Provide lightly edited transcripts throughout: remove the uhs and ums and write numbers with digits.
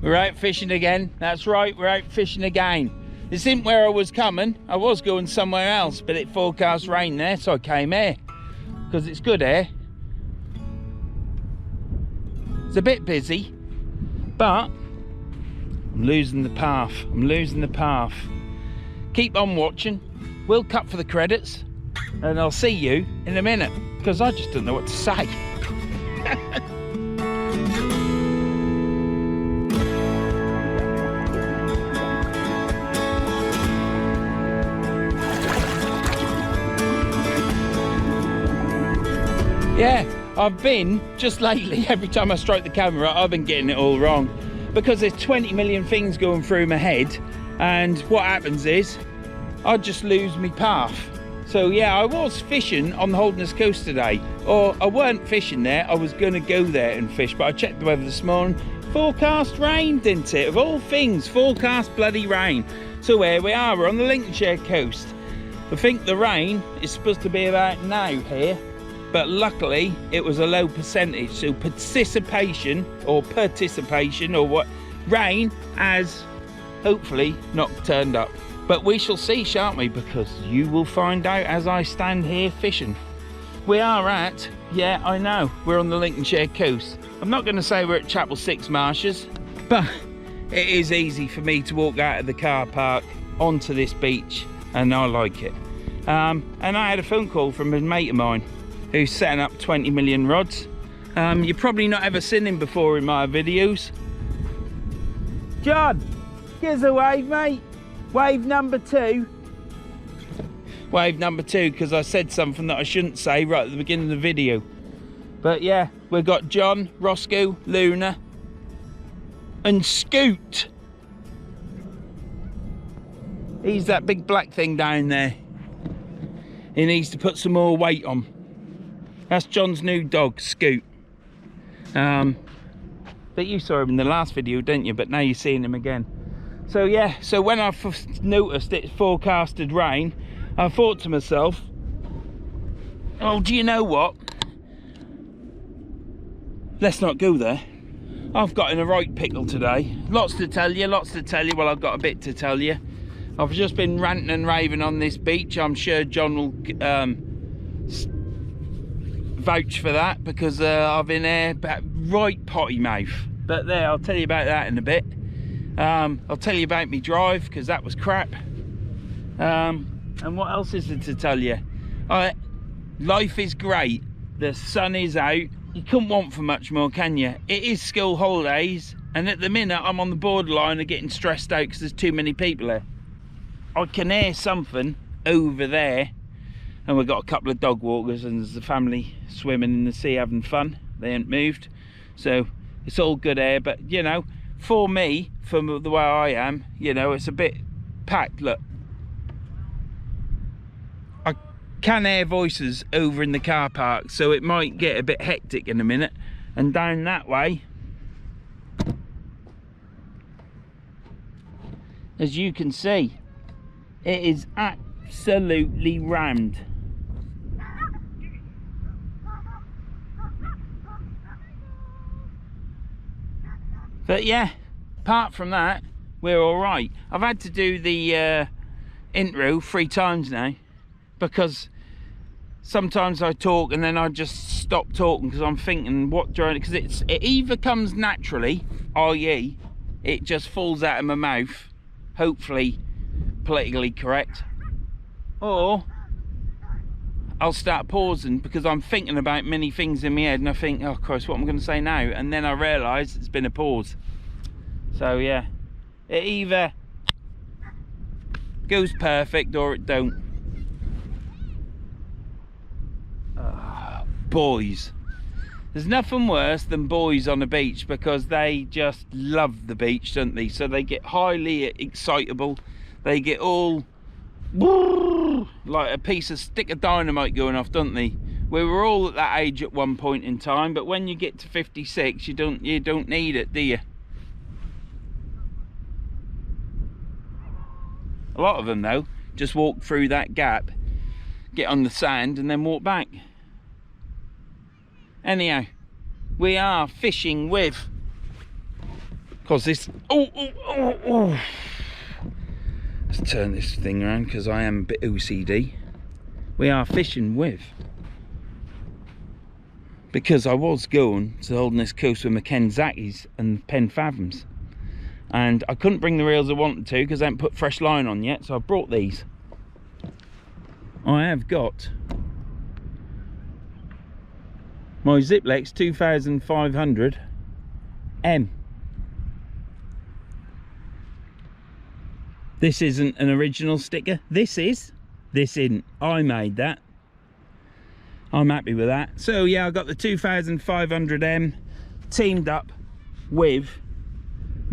We're out fishing again. That's right, we're out fishing again. This isn't where I was coming. I was going somewhere else, but it forecast rain there, so I came here. Because it's good here. It's a bit busy, but I'm losing the path. I'm losing the path. Keep on watching. We'll cut for the credits, and I'll see you in a minute, because I just don't know what to say. Yeah, I've been, just lately, every time I strike the camera, I've been getting it all wrong. Because there's 20 million things going through my head, and what happens is, I just lose my path. So yeah, I was fishing on the Holderness Coast today. Or I weren't fishing there, I was going to go there and fish, but I checked the weather this morning. Forecast rain, didn't it? Of all things, forecast bloody rain. So here we are, we're on the Lincolnshire coast. I think the rain is supposed to be about now here. But luckily it was a low percentage, so participation or what rain has hopefully not turned up. But we shall see, shan't we, because you will find out as I stand here fishing. We are at, yeah, I know, we're on the Lincolnshire coast. I'm not going to say we're at Chapel 6 Marshes, but it is easy for me to walk out of the car park onto this beach, and I like it. And I had a phone call from a mate of mine who's setting up 20 million rods. You've probably not ever seen him before in my videos. John, give us a wave, mate. Wave number 2. Wave number 2, because I said something that I shouldn't say right at the beginning of the video. But yeah, we've got John, Roscoe, Luna, and Scoot. He's that big black thing down there. He needs to put some more weight on. That's John's new dog, Scoot. But you saw him in the last video, didn't you? But now you're seeing him again. So yeah, so when I first noticed it forecasted rain, I thought to myself, oh, do you know what? Let's not go there. I've got in a right pickle today. Lots to tell you, lots to tell you. Well, I've got a bit to tell you. I've just been ranting and raving on this beach. I'm sure John will vouch for that, because I've been there right potty mouth. But there, I'll tell you about that in a bit. I'll tell you about me drive, because that was crap. And what else is there to tell you? Life is great. The sun is out. You couldn't want for much more, can you? It is school holidays, and at the minute I'm on the borderline of getting stressed out because there's too many people here. I can hear something over there, and we've got a couple of dog walkers, and there's a family swimming in the sea having fun. They ain't moved, so it's all good here. But you know, for me, from the way I am, you know, it's a bit packed. Look, I can hear voices over in the car park, so it might get a bit hectic in a minute. And down that way, as you can see, it is absolutely rammed. But yeah, apart from that, we're all right. I've had to do the intro 3 times now, because sometimes I talk and then I just stop talking because I'm thinking what do I, because it either comes naturally, i.e. it just falls out of my mouth, hopefully politically correct, or I'll start pausing because I'm thinking about many things in my head, and I think, oh Christ, what am I going to say now? And then I realise it's been a pause. So yeah, it either goes perfect or it don't. Boys, there's nothing worse than boys on the beach, because they just love the beach, don't they? So they get highly excitable, they get all like a stick of dynamite going off, don't they? We were all at that age at one point in time, but when you get to 56, you don't need it, do you? A lot of them though just walk through that gap, get on the sand, and then walk back. Anyhow, we are fishing with Because this, oh. Let's turn this thing around because I am a bit OCD. We are fishing with, because I was going to holding this coast with my Kenzakis and Pen Fathoms, and I couldn't bring the reels I wanted to because I haven't put fresh line on yet, so I brought these. I have got my Zziplex 2500 M. This isn't an original sticker. This is. This isn't. I made that. I'm happy with that. So yeah, I got the 2500M teamed up with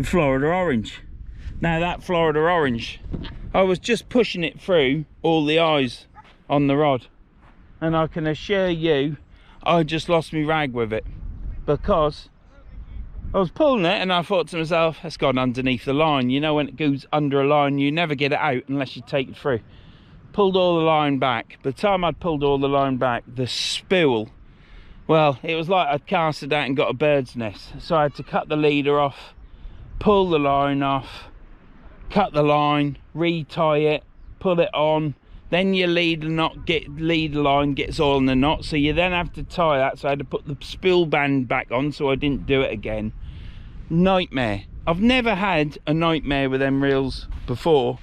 Florida Orange. Now that Florida Orange, I was just pushing it through all the eyes on the rod, and I can assure you I just lost my rag with it, because I was pulling it and I thought to myself, it's gone underneath the line. You know, when it goes under a line, you never get it out unless you take it through. Pulled all the line back. By the time I'd pulled all the line back, the spool, well, it was like I'd cast it out and got a bird's nest. So I had to cut the leader off, pull the line off, cut the line, retie it, pull it on. Then your leader line gets all in the knot, so you then have to tie that. So I had to put the spool band back on, so I didn't do it again. Nightmare. I've never had a nightmare with them reels before,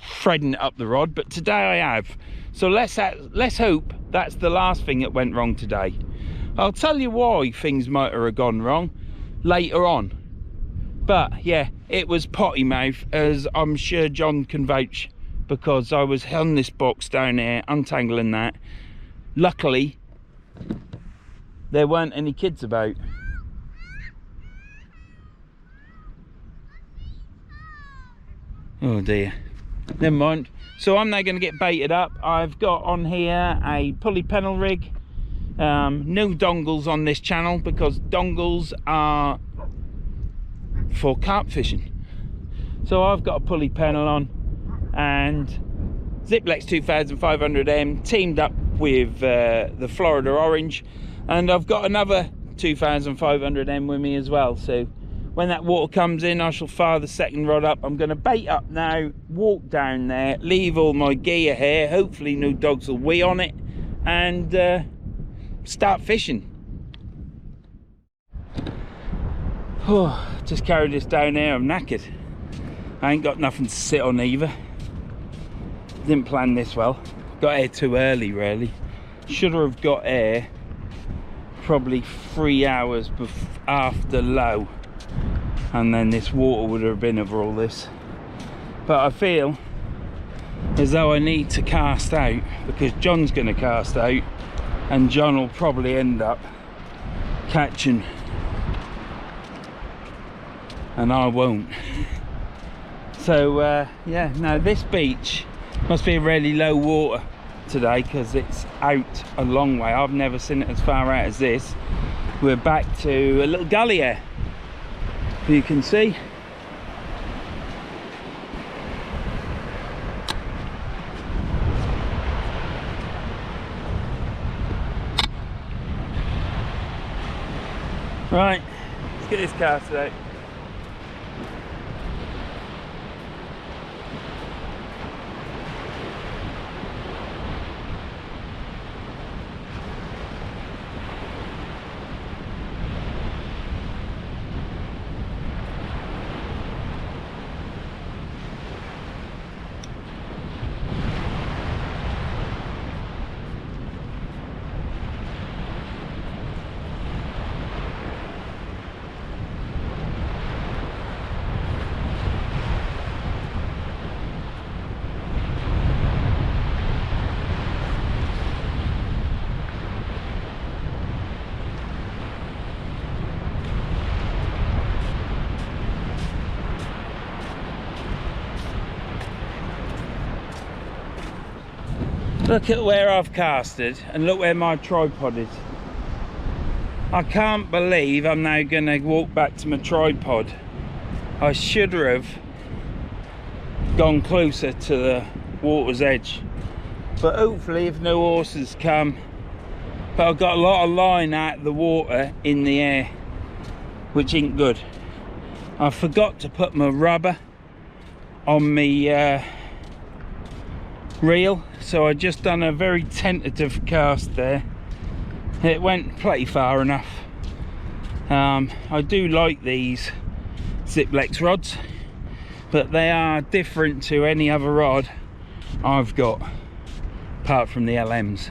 threading it up the rod, but today I have. So let's hope that's the last thing that went wrong today. I'll tell you why things might have gone wrong later on, but yeah, it was potty mouth, as I'm sure John can vouch, because I was on this box down here untangling that. Luckily there weren't any kids about. Oh dear, never mind. So I'm now going to get baited up. I've got on here a pulley pennel rig. No dongles on this channel, because dongles are for carp fishing. So I've got a pulley pennel on, and Zziplex 2500M teamed up with the Florida Orange, and I've got another 2500M with me as well. So when that water comes in, I shall fire the second rod up. I'm going to bait up now, walk down there, leave all my gear here, hopefully no dogs will wee on it, and start fishing. Oh, just carried this down here, I'm knackered. I ain't got nothing to sit on either. Didn't plan this well. Got here too early really. Should have got here probably 3 hours after low, and then this water would have been over all this. But I feel as though I need to cast out, because John's going to cast out, and John will probably end up catching and I won't. So yeah, now this beach must be really low water today, because it's out a long way. I've never seen it as far out as this. We're back to a little gully here, you can see. Right, let's get this casted out. Look at where I've casted, and look where my tripod is. I can't believe I'm now going to walk back to my tripod. I should have gone closer to the water's edge, but hopefully if no horses come. But I've got a lot of line out of the water in the air, which ain't good. I forgot to put my rubber on my reel, so I just done a very tentative cast there. It went pretty far enough. I do like these Zziplex rods, but they are different to any other rod I've got apart from the LMs.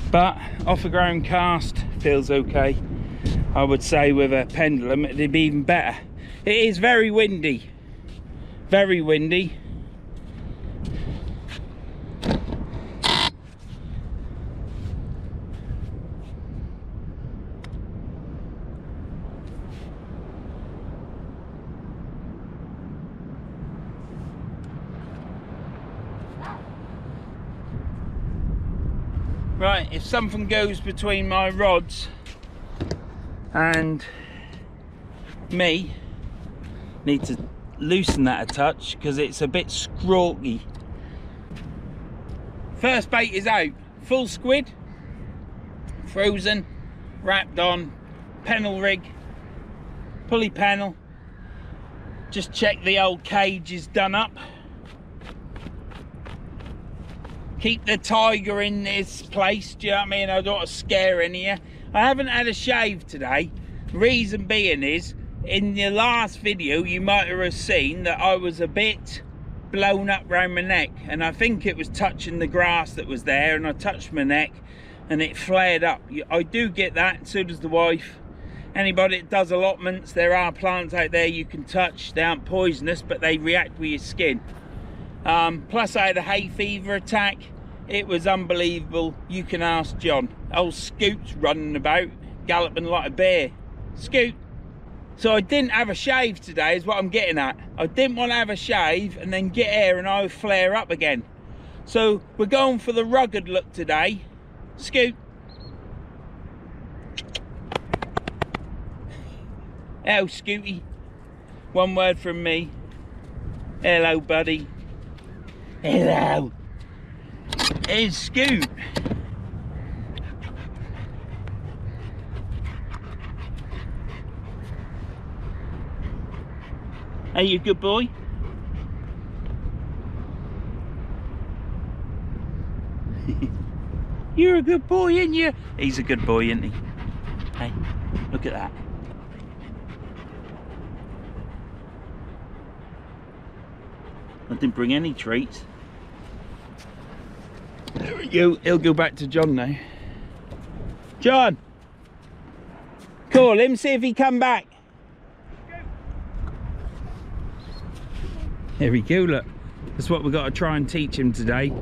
But off the ground cast feels okay. I would say with a pendulum it'd be even better. It is very windy, very windy. Right, if something goes between my rods and me, need to loosen that a touch because it's a bit scrawky. First bait is out, full squid, frozen, wrapped on, pennel rig, pulley pennel. Just check the old cage is done up. Keep the tiger in this place, do you know what I mean? I don't want to scare any of you. I haven't had a shave today. Reason being is, in the last video you might have seen that I was a bit blown up round my neck, and I think it was touching the grass that was there, and I touched my neck and it flared up. I do get that, and so does the wife. Anybody that does allotments, there are plants out there you can touch. They aren't poisonous, but they react with your skin. Plus I had a hay fever attack. It was unbelievable. You can ask John. Old Scoot's running about, galloping like a bear. Scoot. So I didn't have a shave today is what I'm getting at. I didn't want to have a shave and then get here and I would flare up again. So we're going for the rugged look today. Scoot. Hello, Scooty. One word from me. Hello, buddy. Hello. Here's Scoot. Are you a good boy? You're a good boy, ain't you? He's a good boy, isn't he? Hey, look at that. I didn't bring any treats. There we go. He'll go back to John now. John! Call him, see if he come back. There we go, look. That's what we've got to try and teach him today.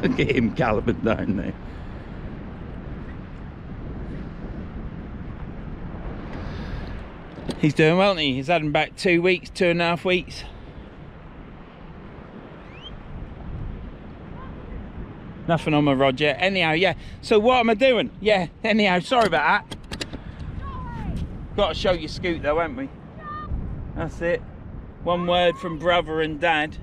Look at him galloping down there. He's doing well, isn't he? He's had him back 2 weeks, 2.5 weeks. Nothing on my rod yet. Anyhow, yeah. So what am I doing? Yeah, anyhow, sorry about that. Got to show you Scoot though, haven't we? That's it. One word from brother and dad.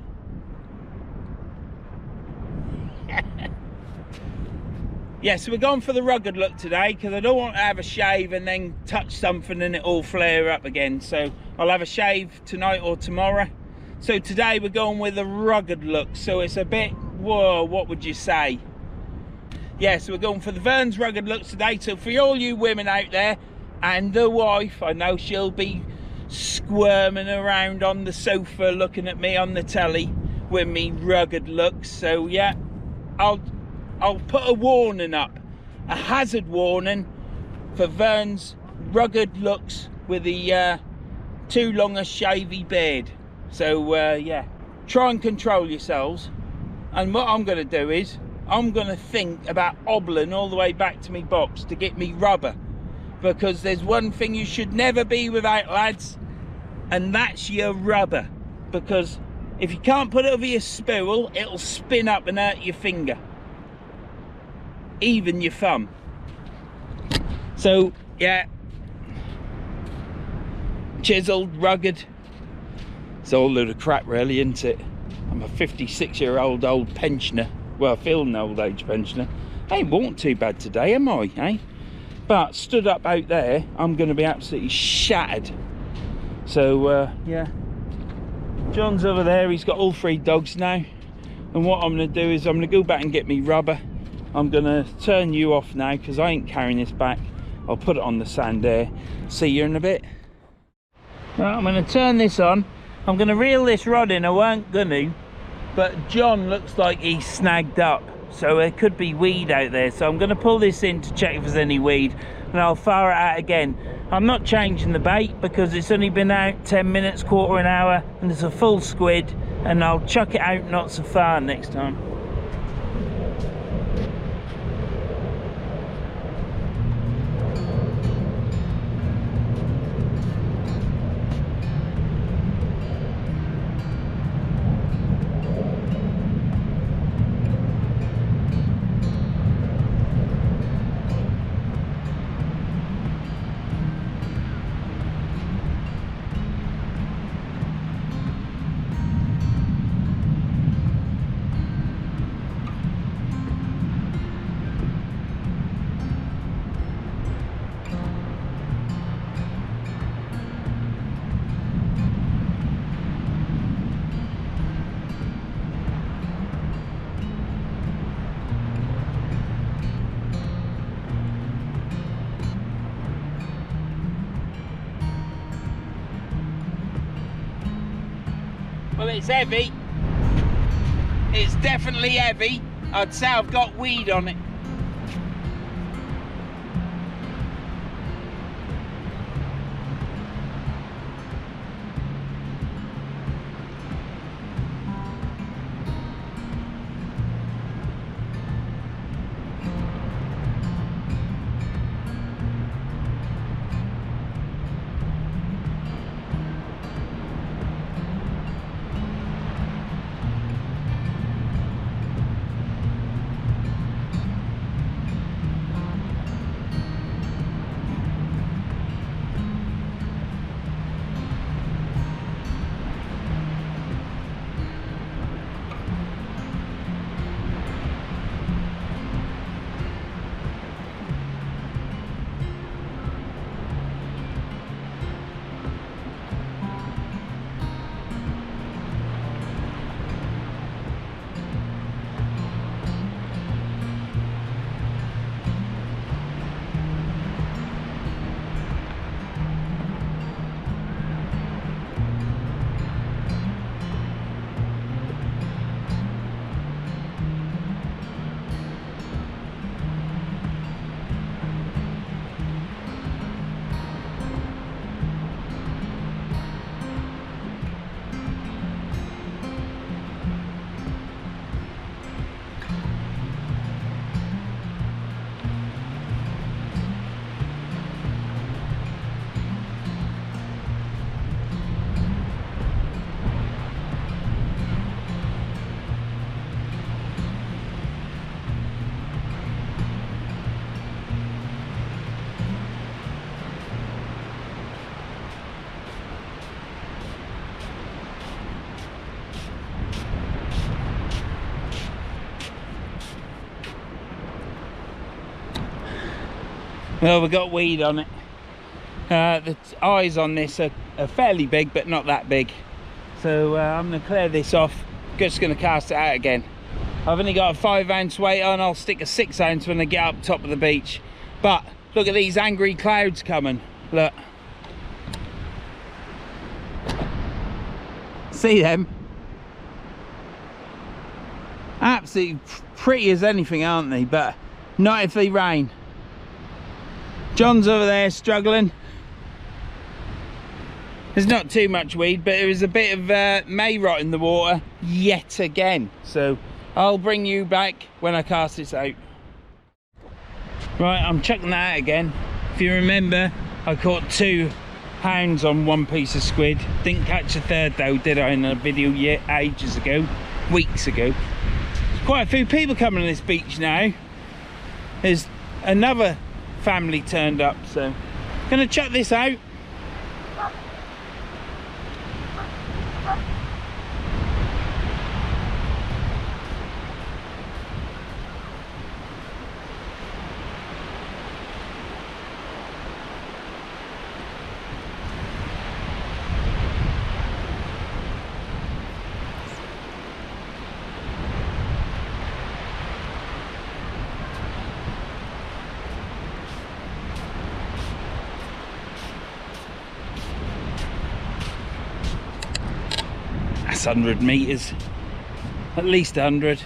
Yeah, so we're going for the rugged look today because I don't want to have a shave and then touch something and it all flare up again. So I'll have a shave tonight or tomorrow. So today we're going with a rugged look. So it's a bit, whoa, what would you say? Yeah, so we're going for the Verns rugged look today. So for all you women out there and the wife, I know she'll be squirming around on the sofa looking at me on the telly with me rugged looks. So yeah, I'll put a warning up, a hazard warning for Verns rugged looks with the too long a shavy beard. So yeah, try and control yourselves. And what I'm going to do is I'm going to think about hobbling all the way back to me box to get me rubber, because there's one thing you should never be without, lads, and that's your rubber. Because if you can't put it over your spool, it'll spin up and hurt your finger, even your thumb. So yeah, chiseled, rugged, it's all a load of crap really, isn't it? I'm a 56-year-old old pensioner. Well, I feel an old age pensioner. I ain't walked too bad today, am I, eh? But stood up out there, I'm going to be absolutely shattered. So yeah, John's over there, he's got all 3 dogs now. And what I'm going to do is I'm going to go back and get me rubber. I'm going to turn you off now because I ain't carrying this back. I'll put it on the sand there. See you in a bit. Right, I'm going to turn this on. I'm going to reel this rod in, I weren't going to. But John looks like he's snagged up. So there could be weed out there. So I'm going to pull this in to check if there's any weed. And I'll fire it out again. I'm not changing the bait because it's only been out 10 minutes, quarter an hour. And it's a full squid. And I'll chuck it out not so far next time. Well, it's heavy. It's definitely heavy. I'd say I've got weed on it. Well, we've got weed on it. The eyes on this are fairly big, but not that big. So I'm going to clear this off. Just going to cast it out again. I've only got a 5-ounce weight on. I'll stick a 6-ounce when I get up top of the beach. But look at these angry clouds coming. Look. See them? Absolutely pretty as anything, aren't they? But not if they rain. John's over there struggling. There's not too much weed, but there was a bit of may rot in the water yet again. So I'll bring you back when I cast this out. Right, I'm chucking that out again. If you remember, I caught 2 hounds on 1 piece of squid. Didn't catch a 3rd though, did I, in a video ages ago, weeks ago. There's quite a few people coming to this beach now. There's another family turned up, so gonna chuck this out. That's 100 metres. At least 100.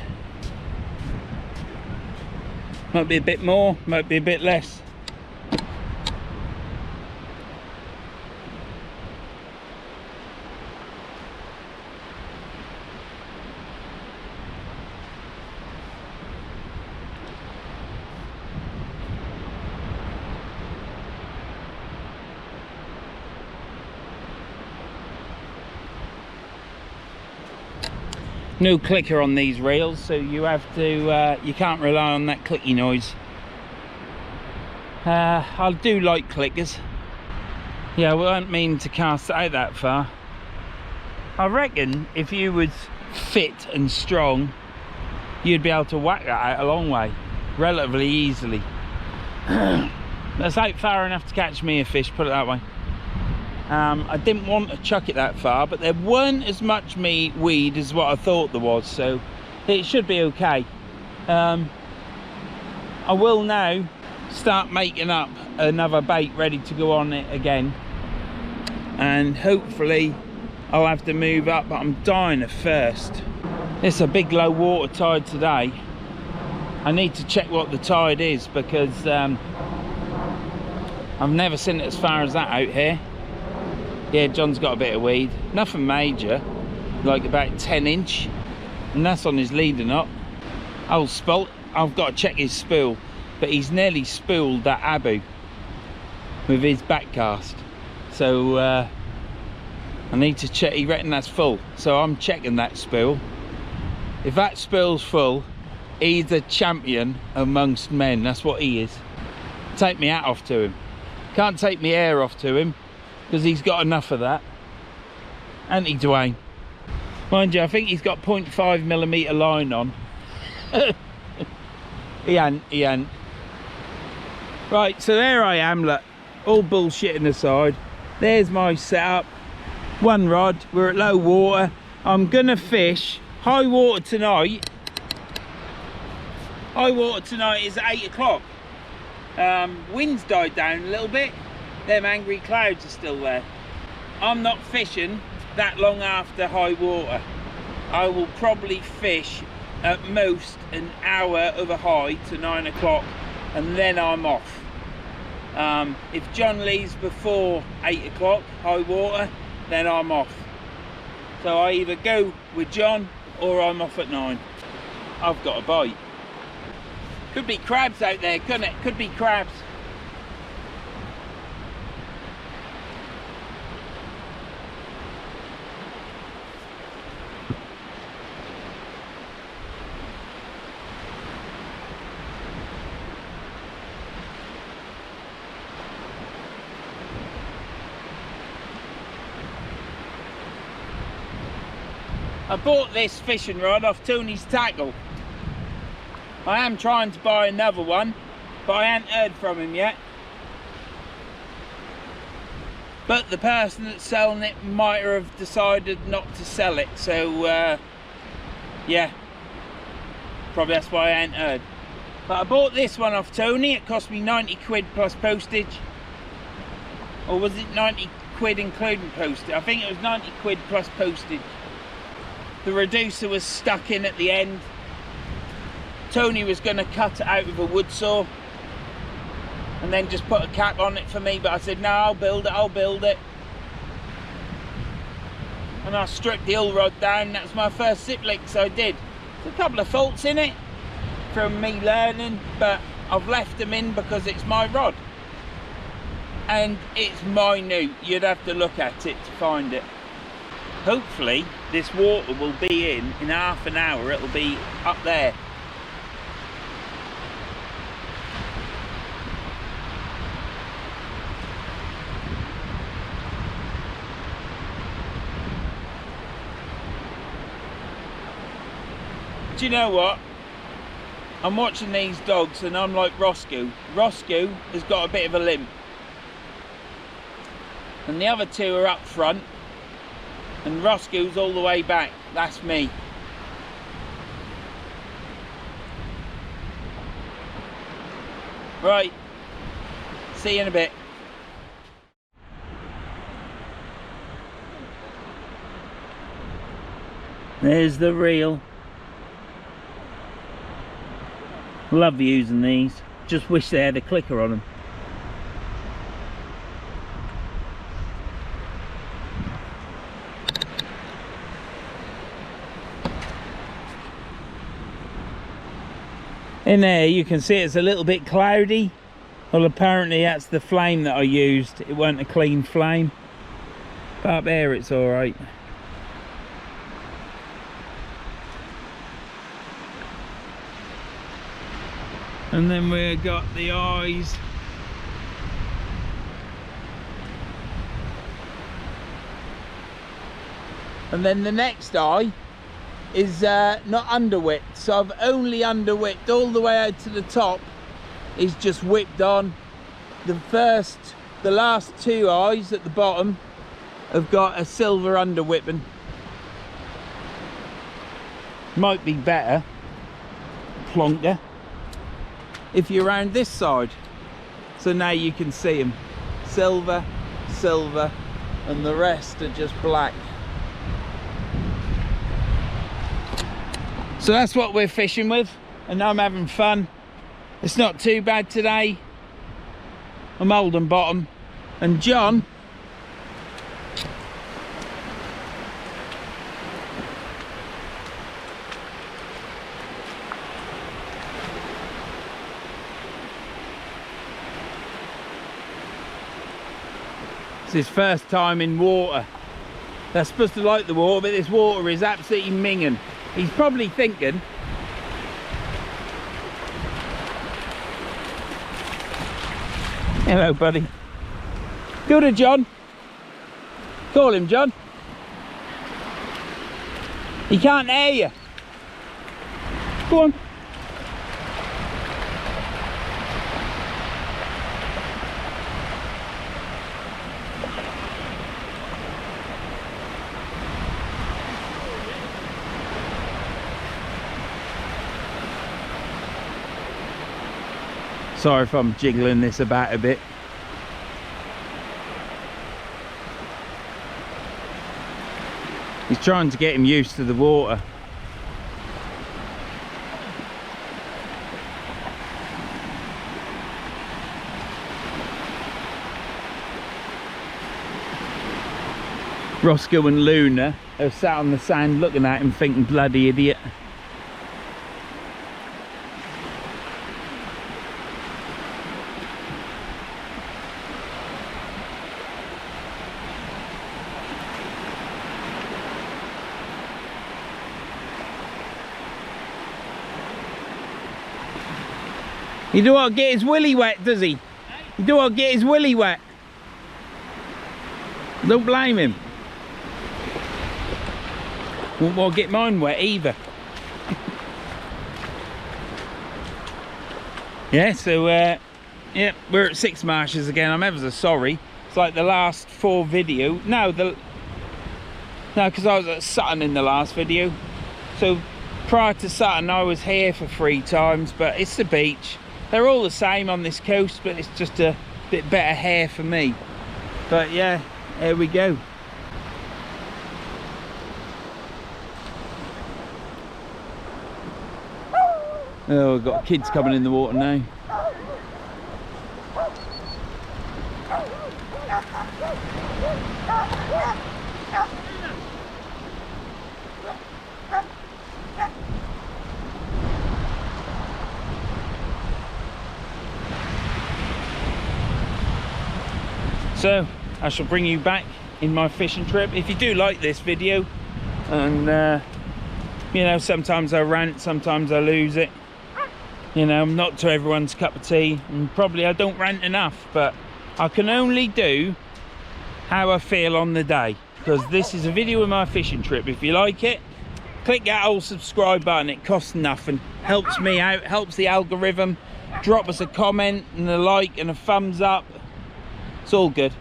Might be a bit more, might be a bit less. No clicker on these reels, so you have to you can't rely on that clicky noise. I do like clickers. Yeah, I won't mean to cast it out that far. I reckon if you was fit and strong, you'd be able to whack that out a long way relatively easily. That's out far enough to catch me a fish, put it that way. I didn't want to chuck it that far, but there weren't as much weed as what I thought there was, so it should be okay. I will now start making up another bait ready to go on it again, and hopefully I'll have to move up, but I'm dying of thirst. It's a big low water tide today. I need to check what the tide is, because I've never seen it as far as that out here. Yeah, John's got a bit of weed, nothing major, like about 10 inch, and that's on his leader knot. Old Spalt, I've got to check his spool, but he's nearly spooled that Abu with his back cast, so I need to check. He reckon that's full, so I'm checking that spool. If that spool's full, he's a champion amongst men, that's what he is. Take me hat off to him. Can't take me hair off to him, because he's got enough of that. Ain't he, Dwayne? Mind you, I think he's got 0.5mm line on. He ain't. Right, so there I am, look, all bullshitting aside. There's my setup. One rod, we're at low water. I'm gonna fish high water tonight. High water tonight is at 8 o'clock. Wind's died down a little bit. Them angry clouds are still there. I'm not fishing that long after high water. I will probably fish at most an hour of a high to 9 o'clock, and then I'm off. If John leaves before 8 o'clock high water, then I'm off. So I either go with John or I'm off at 9. I've got a bite. Could be crabs out there, couldn't it? Could be crabs. I bought this fishing rod off Tony's Tackle. I am trying to buy another one, but I haven't heard from him yet. But the person that's selling it might have decided not to sell it, so yeah, probably that's why I ain't heard. But I bought this one off Tony. It cost me 90 quid plus postage. Or was it 90 quid including postage? I think it was 90 quid plus postage. The reducer was stuck in at the end. Tony was going to cut it out with a wood saw and then just put a cap on it for me, but I said no, I'll build it. And I stripped the oil rod down. That was my first Zziplex I did. There's a couple of faults in it from me learning, but I've left them in because it's my rod and it's minute. You'd have to look at it to find it. Hopefully this water will be in half an hour. It'll be up there. Do you know what? I'm watching these dogs and I'm like Roscoe. Roscoe has got a bit of a limp. And the other two are up front. And Roscoe's all the way back. That's me. Right. See you in a bit. There's the reel. Love using these. Just wish they had a clicker on them. In there you can see it's a little bit cloudy. Well, apparently that's the flame that I used. It wasn't a clean flame. But up there it's alright. And then we've got the eyes. And then the next eye is not under-whipped, so I've only under-whipped all the way out to the top. Is just whipped on. The last two eyes at the bottom have got a silver under-whipping. Might be better, plonker, if you're around this side. So now you can see them. Silver, silver, and the rest are just black. So that's what we're fishing with, and I'm having fun. It's not too bad today. I'm holding bottom, and John it's his first time in water. They're supposed to like the water, but this water is absolutely minging. He's probably thinking, hello buddy. Go to John. Call him John. He can't hear you. Go on. Sorry if I'm jiggling this about a bit. He's trying to get him used to the water. Roscoe and Luna are sat on the sand looking at him thinking, bloody idiot. He don't want to get his willy wet, does he? He don't want to get his willy wet. Don't blame him. Won't want to get mine wet either. Yeah, so yeah, we're at 6 Marshes again. I'm ever so sorry. It's like the last 4 video. No, because I was at Sutton in the last video. So prior to Sutton, I was here for 3 times, but it's the beach. They're all the same on this coast, but it's just a bit better hair for me. But yeah, here we go. Oh, we've got kids coming in the water now. So I shall bring you back in my fishing trip. If you do like this video, and you know, sometimes I rant, sometimes I lose it. You know, I'm not to everyone's cup of tea, and probably I don't rant enough, but I can only do how I feel on the day, because this is a video of my fishing trip. If you like it, click that old subscribe button. It costs nothing, helps me out, helps the algorithm. Drop us a comment and a like and a thumbs up. It's all good.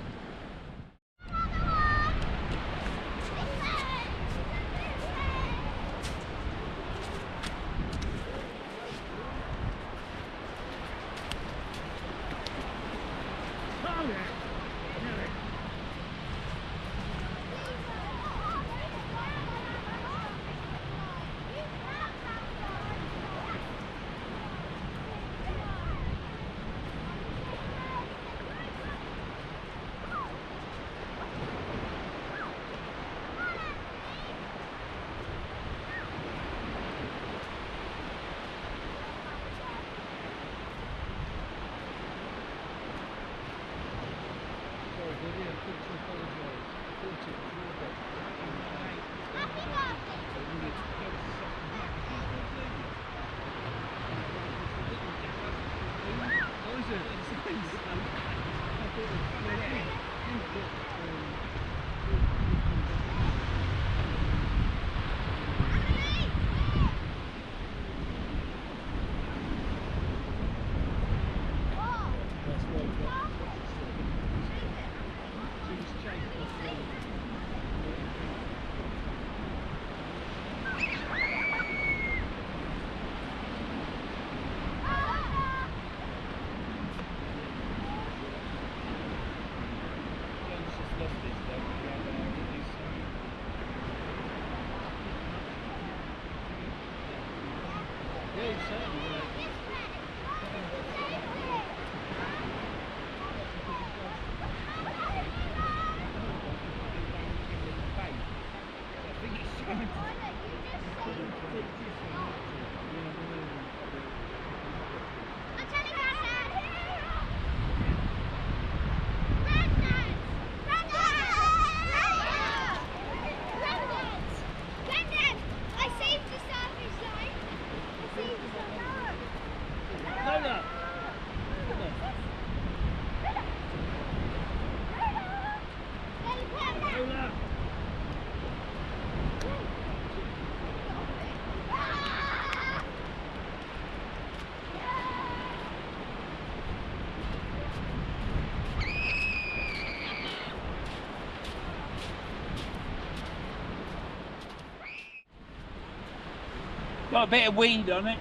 Got a bit of weed on it.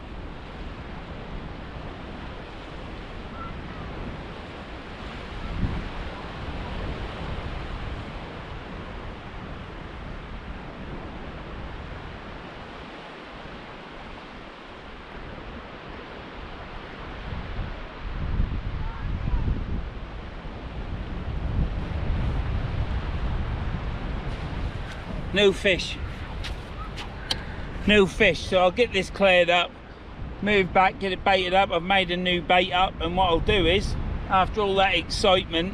No fish. No fish, so I'll get this cleared up, move back, get it baited up. I've made a new bait up, and what I'll do is, after all that excitement,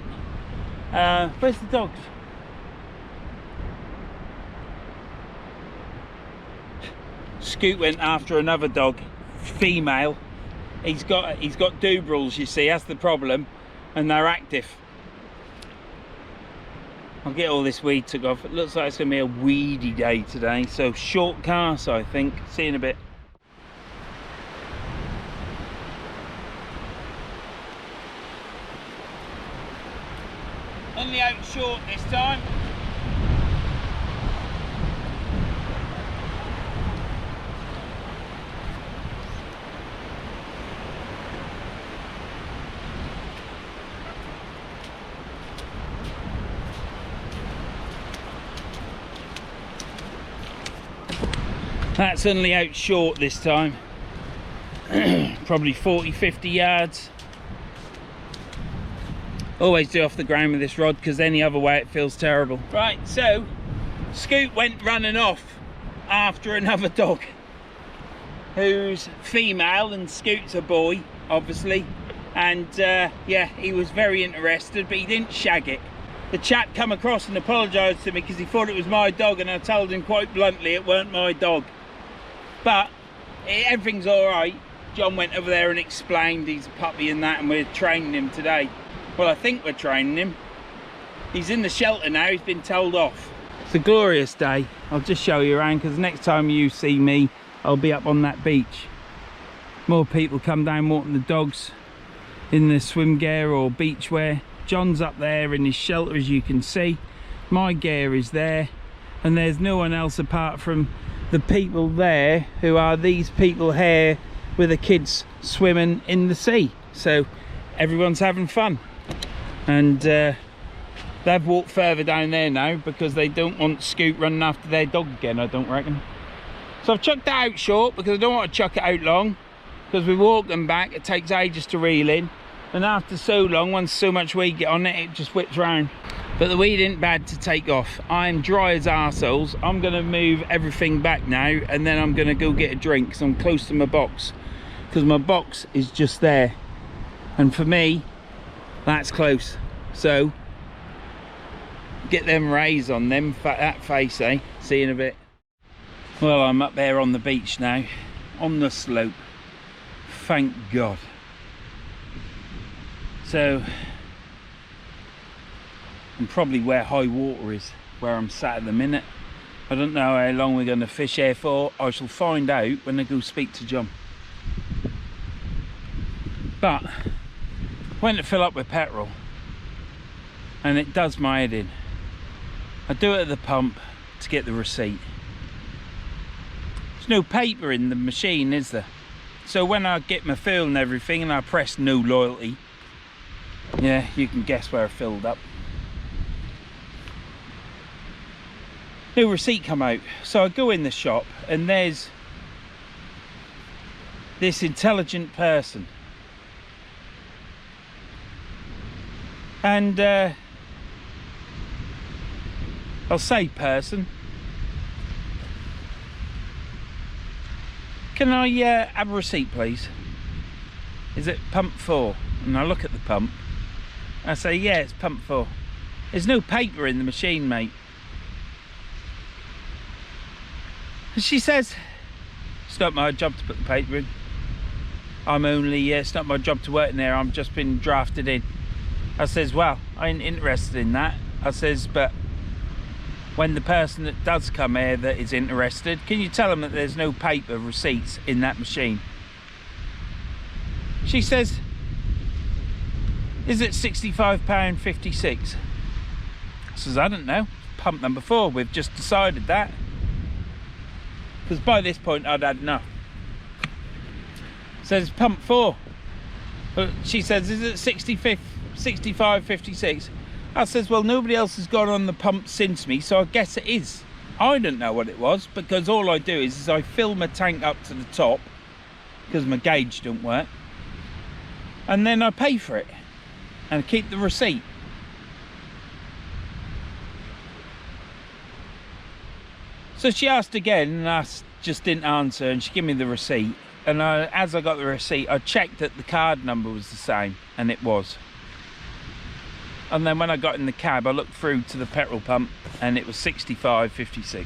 where's the dogs? Scoot went after another dog, female. He's got dubrals, you see, that's the problem, and they're active. I'll get all this weed took off. It looks like it's going to be a weedy day today, so short cast I think. See you in a bit. Only out short this time. That's only out short this time. Probably 40-50 yards. Always do off the ground with this rod, because any other way it feels terrible. Right, so Scoot went running off after another dog who's female, and Scoot's a boy obviously, and yeah, he was very interested, but he didn't shag it. The chap come across and apologised to me because he thought it was my dog, and I told him quite bluntly it weren't my dog. But everything's all right. John went over there and explained he's a puppy and that, and we're training him today. Well, I think we're training him. He's in the shelter now, he's been told off. It's a glorious day. I'll just show you around, because next time you see me, I'll be up on that beach. More people come down walking the dogs in the swim gear or beach wear. John's up there in his shelter, as you can see. My gear is there, and there's no one else apart from the people there, who are these people here with the kids swimming in the sea. So everyone's having fun, and they've walked further down there now because they don't want Scoot running after their dog again, I don't reckon. So I've chucked that out short because I don't want to chuck it out long, because we walk them back, it takes ages to reel in, and after so long, once so much weed get on it, it just whips round. But the weed ain't bad to take off. I'm dry as arseholes. I'm going to move everything back now, and then I'm going to go get a drink because I'm close to my box, because my box is just there, and for me that's close. So get them rays on them, that face, eh? See you in a bit. Well, I'm up there on the beach now, on the slope, thank God. So and probably where high water is, where I'm sat at the minute. I don't know how long we're going to fish here for. I shall find out when I go speak to John. But went to fill up with petrol, and it does my head in. I do it at the pump to get the receipt. There's no paper in the machine, is there? So when I get my fuel and everything and I press no loyalty, yeah, you can guess where I filled up. No receipt come out. So I go in the shop and there's this intelligent person. And I'll say person. Can I have a receipt, please? Is it pump 4? And I look at the pump. I say, yeah, it's pump 4. There's no paper in the machine, mate. And she says, it's not my job to put the paper in. I'm only, it's not my job to work in there. I'm just been drafted in. I says, well, I ain't interested in that. I says, but when the person that does come here that is interested, can you tell them that there's no paper receipts in that machine? She says, is it £65.56? I says, I don't know. Pump number 4. We've just decided that. Because by this point I'd had enough. Says pump 4. She says, is it 65.56? I says, well, nobody else has gone on the pump since me, so I guess it is. I don't know what it was, because all I do is I fill my tank up to the top, because my gauge don't work, and then I pay for it and keep the receipt. So she asked again, and I just didn't answer, and she gave me the receipt. And as I got the receipt, I checked that the card number was the same, and it was. And then when I got in the cab, I looked through to the petrol pump, and it was 65.56.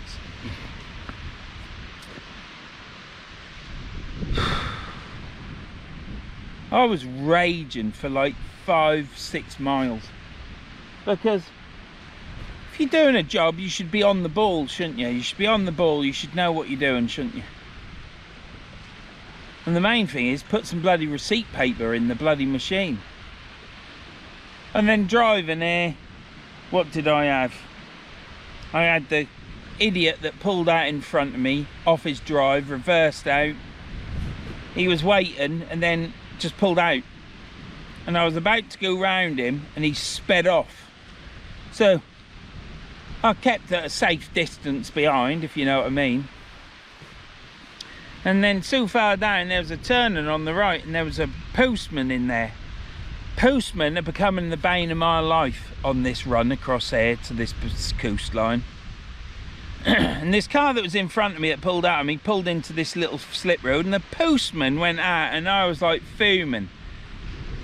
I was raging for like 5-6 miles, because if you're doing a job, you should be on the ball, shouldn't you? You should be on the ball. You should know what you're doing, shouldn't you? And the main thing is put some bloody receipt paper in the bloody machine. And then driving here, what did I have? I had the idiot that pulled out in front of me off his drive, reversed out. He was waiting and then just pulled out. And I was about to go round him and he sped off. So I kept at a safe distance behind, if you know what I mean. And then so far down there was a turning on the right and there was a postman in there. Postmen are becoming the bane of my life on this run across here to this coastline. And this car that was in front of me that pulled out of me pulled into this little slip road, and the postman went out, and I was like fuming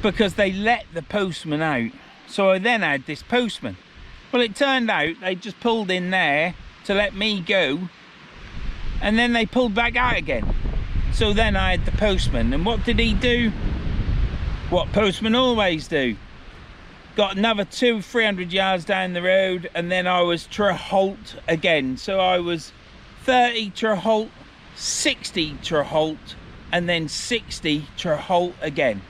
because they let the postman out. So I then had this postman. Well, it turned out they just pulled in there to let me go, and then they pulled back out again. So then I had the postman, and what did he do? What postmen always do. Got another 200-300 yards down the road, and then I was to a halt again. So I was 30 to a halt, 60 to a halt, and then 60 to a halt again.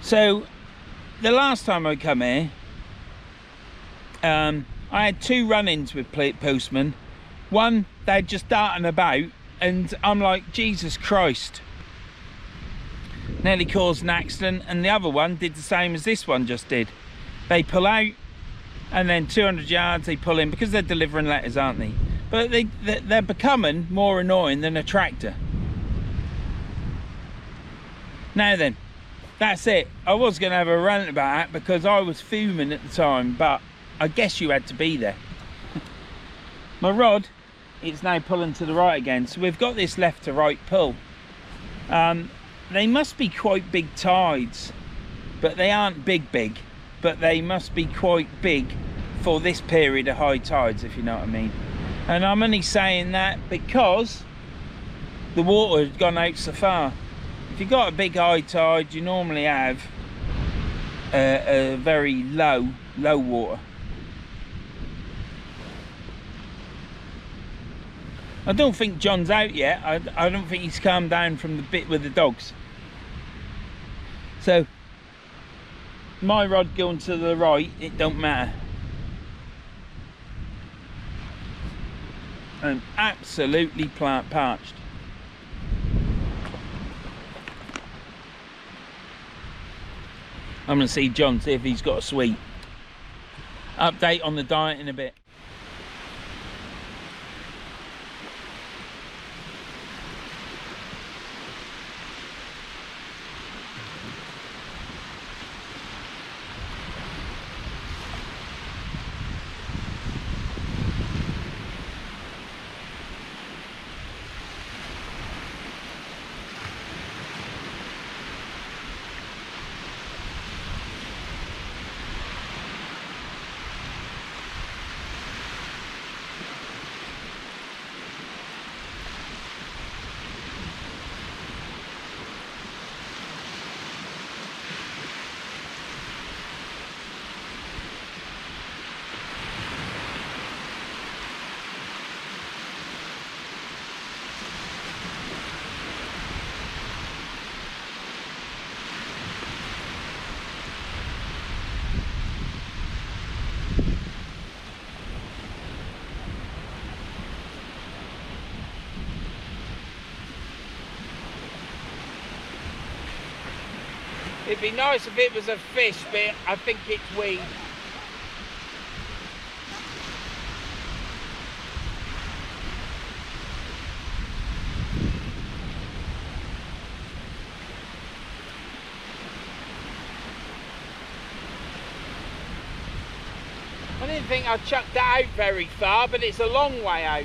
So the last time I come here, I had 2 run-ins with postmen. One, they'd just darting about, and I'm like, Jesus Christ. Nearly caused an accident. And the other one did the same as this one just did. They pull out, and then 200 yards they pull in, because they're delivering letters, aren't they? But they're becoming more annoying than a tractor. Now then, that's it. I was going to have a rant about that because I was fuming at the time, but I guess you had to be there. My rod, it's now pulling to the right again, so we've got this left to right pull. They must be quite big tides, but they aren't big, but they must be quite big for this period of high tides, if you know what I mean. And I'm only saying that because the water had gone out so far. If you've got a big high tide, you normally have a very low low water. I don't think John's out yet. I don't think he's calmed down from the bit with the dogs. So my rod going to the right, it don't matter. I'm absolutely parched. I'm going to see John, see if he's got a sweet. Update on the diet in a bit. It'd be nice if it was a fish, but I think it's weed. I didn't think I'd chuck that out very far, but it's a long way out.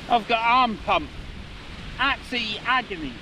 I've got arm pump. Absolute agony.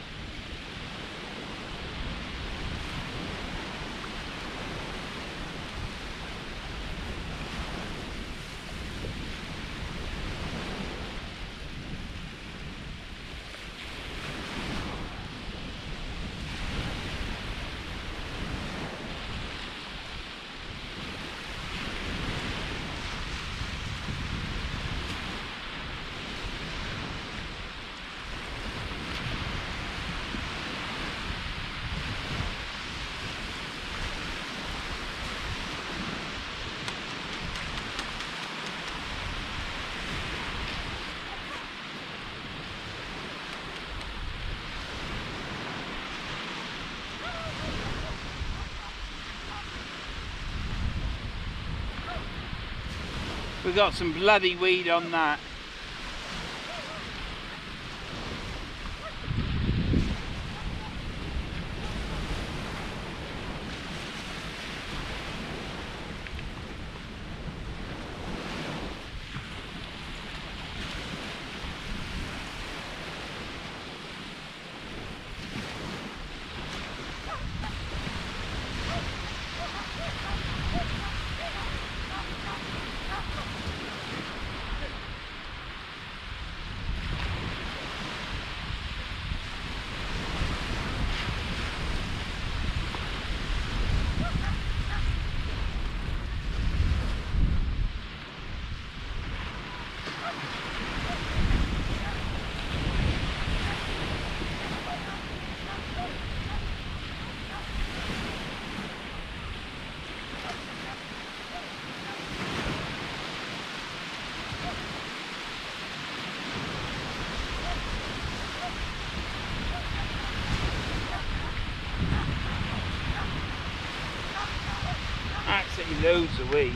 We've got some bloody weed on that. Absolutely loads of weed.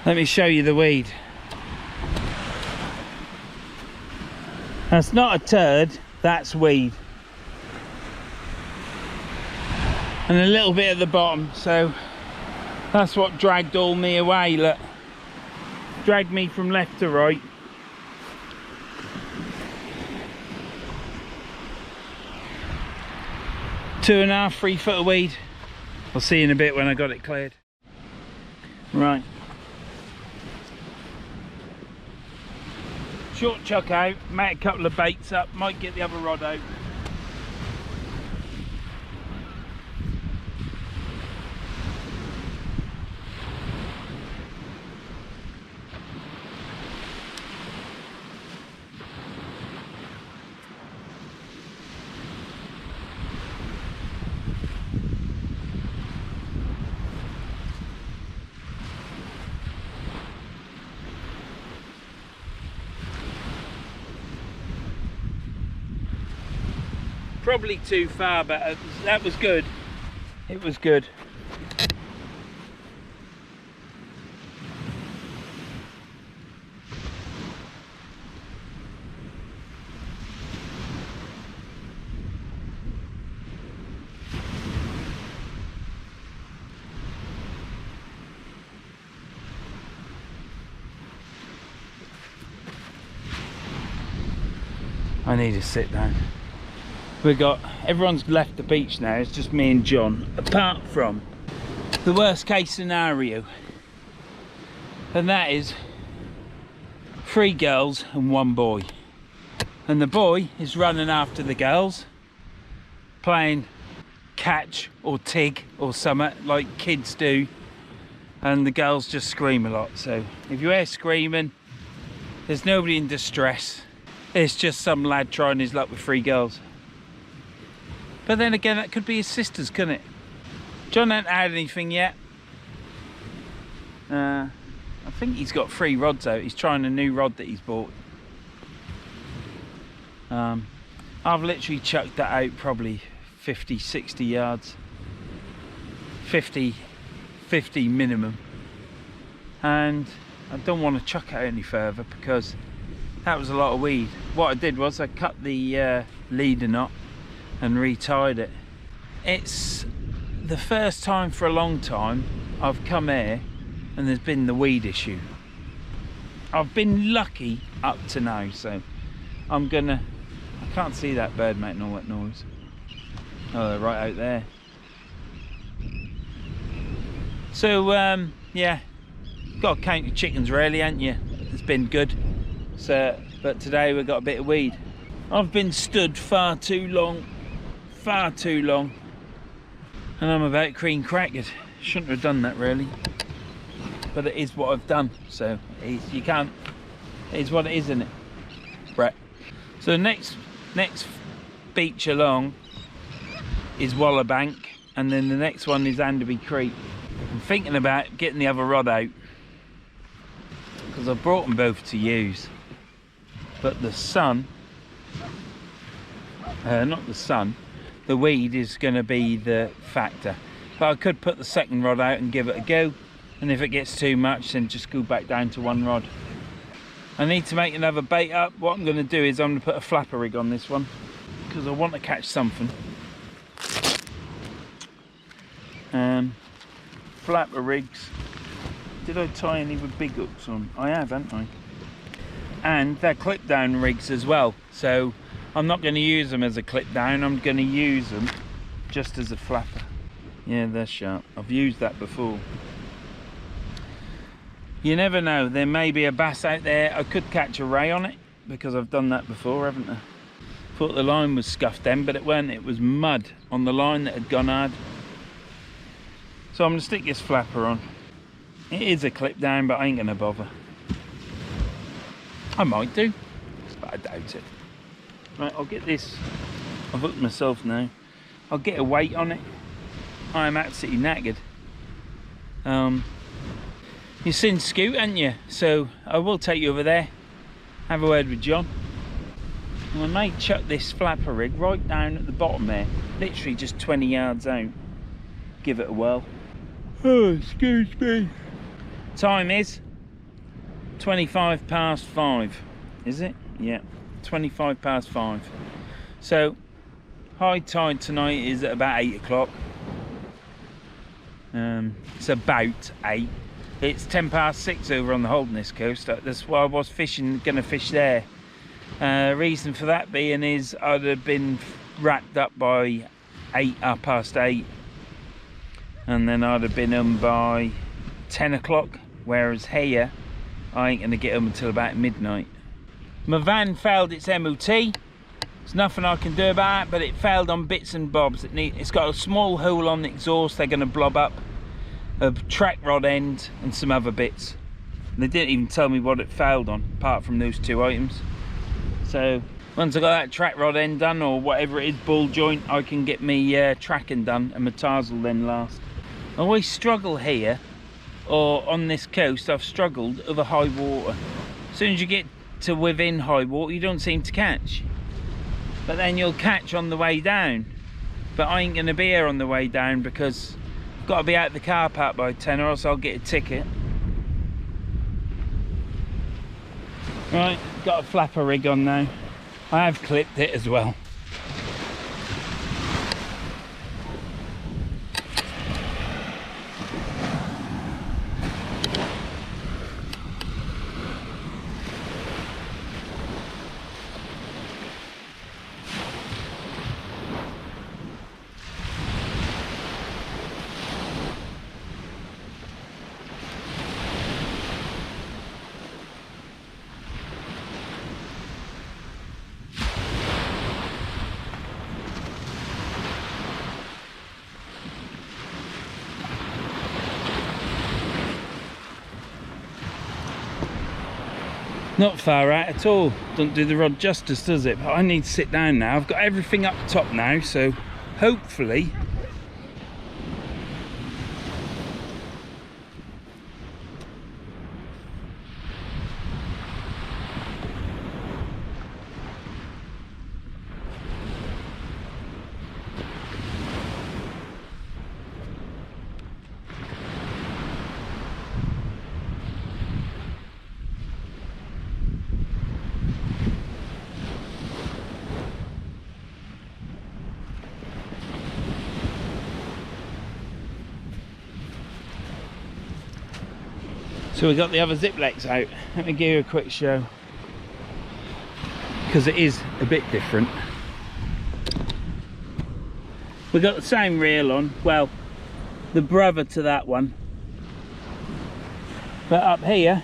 Let me show you the weed. That's not a turd, that's weed. And a little bit at the bottom, so that's what dragged all me away, look. Dragged me from left to right. Two and a half, 3 foot of weed. I'll see you in a bit when I got it cleared. Right. Short chuck out, made a couple of baits up, might get the other rod out. Probably too far, but that was good. It was good. I need to sit down. Everyone's left the beach now, it's just me and John, apart from the worst case scenario, and that is 3 girls and 1 boy, and the boy is running after the girls playing catch or tig or something like kids do, and the girls just scream a lot. So if you hear screaming, there's nobody in distress, it's just some lad trying his luck with 3 girls. But then again, that could be his sisters, couldn't it? John hasn't had anything yet. I think he's got 3 rods out. He's trying a new rod that he's bought. I've literally chucked that out probably 50, 60 yards. 50 minimum. And I don't want to chuck it out any further because that was a lot of weed. What I did was I cut the leader knot and retied it. It's the first time for a long time I've come here and there's been the weed issue. I've been lucky up to now, so I can't see that bird making all that noise. Oh, they're right out there. So yeah, got to count your chickens really, ain't you? It's been good. So, but today we've got a bit of weed. I've been stood far too long, and I'm about cream crackered. Shouldn't have done that really, but it is what I've done. So you can't. It is what it is, isn't it, Brett? So next beach along is Wallerbank, and then the next one is Anderby Creek. I'm thinking about getting the other rod out because I've brought them both to use, but the sun, not the sun, the weed is going to be the factor. But I could put the second rod out and give it a go, and if it gets too much then just go back down to one rod. I need to make another bait up. What I'm going to do is I'm going to put a flapper rig on this one because I want to catch something. Flapper rigs. Did I tie any with big hooks on? I have, haven't I? And they're clip down rigs as well, so I'm not going to use them as a clip down, I'm going to use them just as a flapper. Yeah, they're sharp. I've used that before. You never know, there may be a bass out there. I could catch a ray on it because I've done that before, haven't I? Thought the line was scuffed then, but it weren't. It was mud on the line that had gone hard. So I'm going to stick this flapper on. It is a clip down, but I ain't going to bother. I might do, but I doubt it. Right, I'll get this. I've hooked myself now. I'll get a weight on it. I am absolutely knackered. You've seen Scoot, haven't you? So I will take you over there, have a word with John. And I may chuck this flapper rig right down at the bottom there, literally just 20 yards out. Give it a whirl. Oh, excuse me. Time is 25 past 5. Is it? Yeah, 25 past 5. So high tide tonight is at about 8 o'clock. It's about 8. It's 10 past 6 over on the Holderness coast. That's why I was going to fish there. Reason for that being is I'd have been wrapped up by 8:30, and then I'd have been home by 10 o'clock, whereas here I ain't going to get home until about midnight. My van failed its MOT. There's nothing I can do about it, but it failed on bits and bobs. It's got a small hole on the exhaust they're going to blob up, a track rod end and some other bits. They didn't even tell me what it failed on apart from those 2 items. So once I got that track rod end done, or whatever it is, ball joint, I can get me tracking done, and my tires will then last. I always struggle here, or on this coast I've struggled over high water. As soon as you get to within high water you don't seem to catch, but then you'll catch on the way down. But I ain't going to be here on the way down because I've got to be out the car park by 10 or else I'll get a ticket. Right, got a flapper rig on now. I have clipped it as well. Not far out at all. Don't do the rod justice, does it? But I need to sit down now. I've got everything up top now, so hopefully so we got the other Zziplex out. Let me give you a quick show, because it is a bit different. We got the same reel on, well, the brother to that one, but up here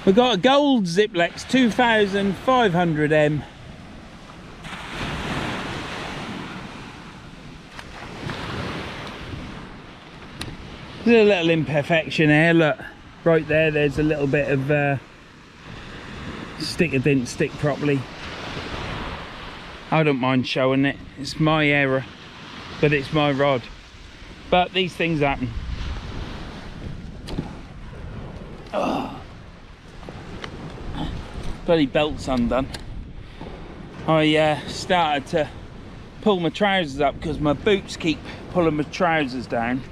we got a gold Zziplex 2500M. There's a little imperfection here, look, right there, there's a little bit of sticker didn't stick properly. I don't mind showing it, it's my error, but it's my rod. But these things happen. Oh. Bloody belt's undone. I started to pull my trousers up because my boots keep pulling my trousers down.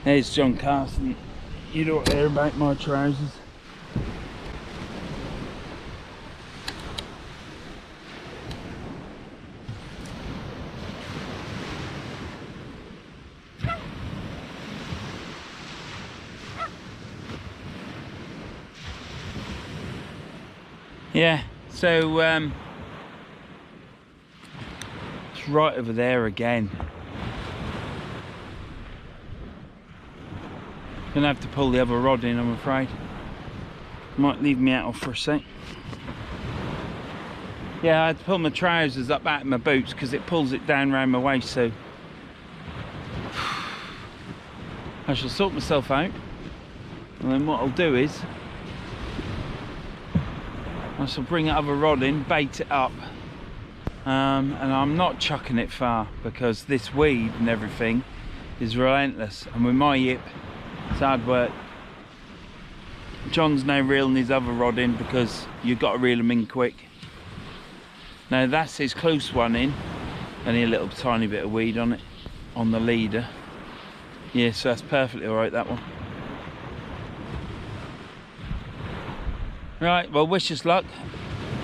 There's John Carson. You don't care about my trousers. Yeah, so it's right over there again. Gonna have to pull the other rod in, I'm afraid. Might leave me out for a sec. Yeah, I had to pull my trousers up out of my boots because it pulls it down around my waist, so I shall sort myself out. And then what I'll do is I shall bring the other rod in, bait it up, and I'm not chucking it far because this weed and everything is relentless, and with my yip it's hard work. John's now reeling his other rod in because you've got to reel them in quick. Now that's his close one in, only a little tiny bit of weed on it, on the leader. Yeah, so that's perfectly alright, that one. Right, well, wish us luck.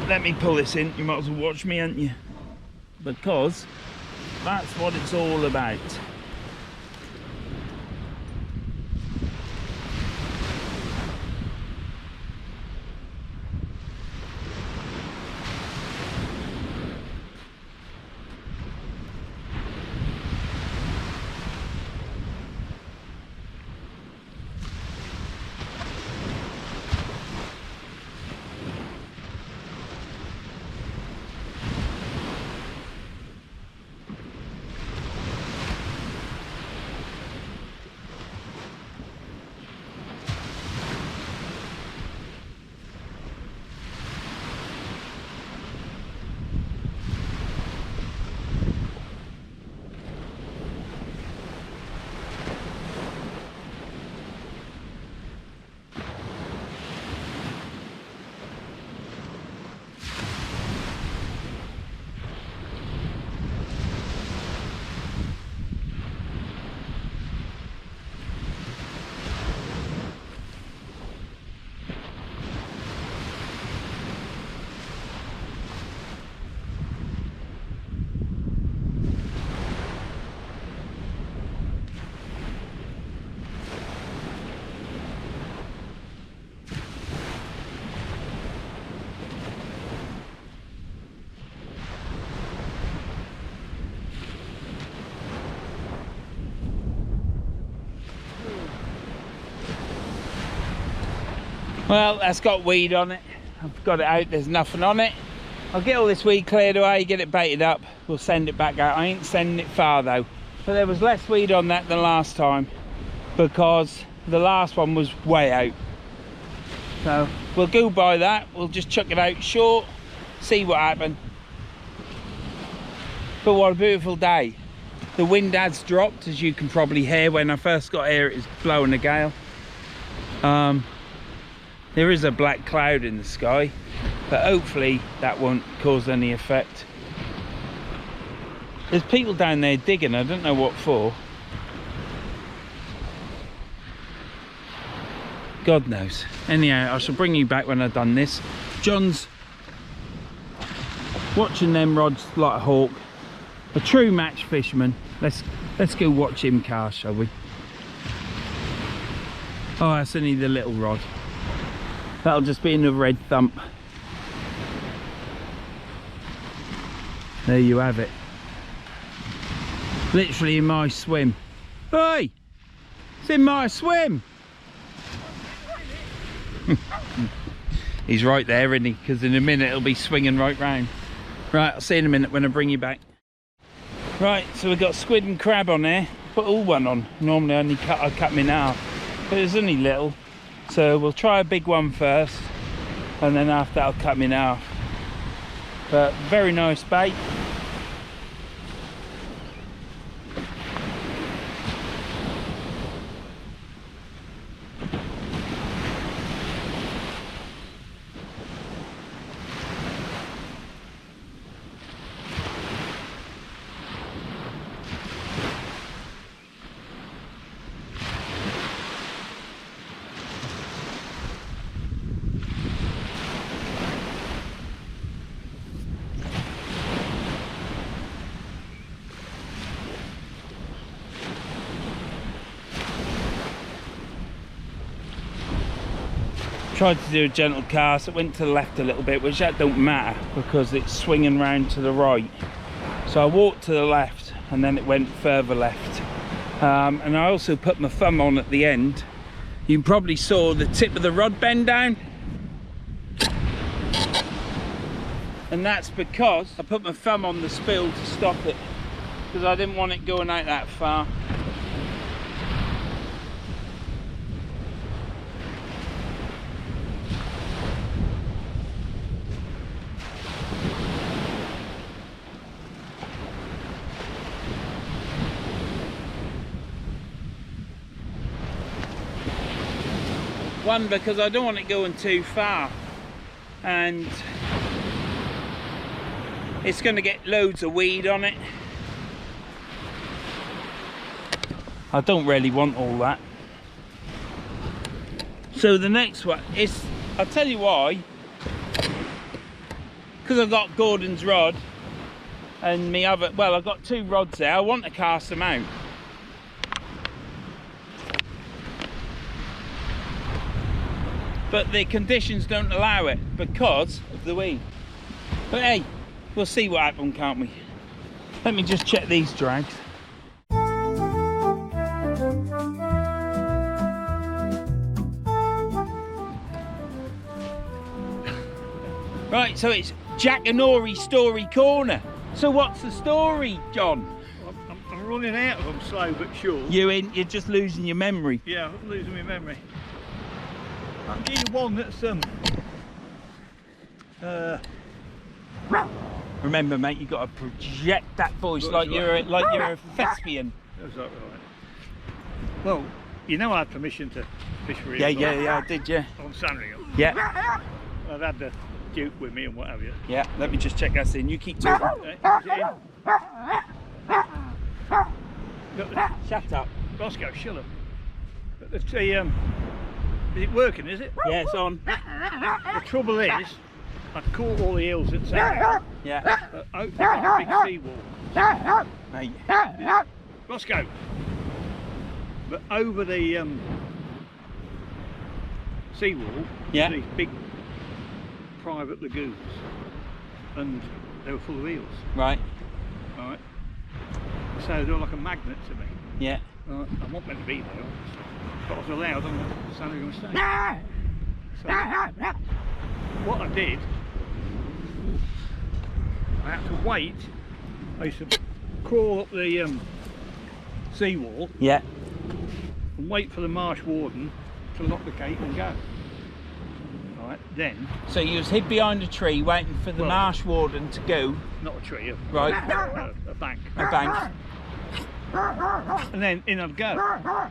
Let me pull this in. You might as well watch me, ain't you? Because that's what it's all about. Well, that's got weed on it. I've got it out, there's nothing on it. I'll get all this weed cleared away, get it baited up, we'll send it back out. I ain't sending it far though. But there was less weed on that than last time because the last one was way out. So we'll go by that, we'll just chuck it out short, see what happens. But what a beautiful day. The wind has dropped, as you can probably hear. When I first got here it was blowing a gale. There is a black cloud in the sky, but hopefully that won't cause any effect. There's people down there digging, I don't know what for. God knows. Anyhow, I shall bring you back when I've done this. John's watching them rods like a hawk. A true match fisherman. Let's go watch him cast, shall we? Oh, that's only the little rod. That'll just be another red thump. There you have it. Literally in my swim. Hey! It's in my swim! He's right there, isn't he? Because in a minute it'll be swinging right round. Right, I'll see you in a minute when I bring you back. Right, so we've got squid and crab on there. Put all one on. Normally I cut them in half. but it's only little, so we'll try a big one first, and then after that I'll cut them in half. But very nice bait. Tried to do a gentle cast. It went to the left a little bit, which that don't matter because it's swinging round to the right. So I walked to the left and then it went further left. And I also put my thumb on at the end. You probably saw the tip of the rod bend down. And that's because I put my thumb on the spill to stop it, because I didn't want it going out that far. One, because I don't want it going too far, and it's going to get loads of weed on it. I don't really want all that. So the next one is, I'll tell you why, because I've got Gordon's rod and me other, well, I've got two rods there. I want to cast them out. But the conditions don't allow it because of the weed. But hey, we'll see what happens, can't we? Let me just check these drags. Right, so it's Jack and Ori Story Corner. So what's the story, John? I'm running out of them slow but sure. You're just losing your memory. Yeah, I'm losing my memory. I'll give you one that's Remember, mate, you got to project that voice like you're a thespian. That's right. Well, you know I had permission to fish for eels. Yeah, I did, yeah. On Sandringham. Yeah. I've had the Duke with me and what have you. Yeah, let me just check that's in. You keep talking. Is it in? Shut up. Roscoe, shut up. Is it working, is it? Yeah, it's on. The trouble is, I've caught all the eels at Sandringham. Yeah. Open a big seawall. Mate. Roscoe. But over the seawall, Yeah. these big private lagoons, and they were full of eels. Right. Right. So they were like a magnet to me. Yeah. I wasn't meant to be there, obviously, but I was allowed on the Sandringham estate. So what I did, I had to wait. I used to crawl up the seawall. Yeah. And wait for the marsh warden to lock the gate and go. Right, then. So you was hid behind a tree waiting for the marsh warden to go. Not a tree, a bank. A bank. And then in I'd go.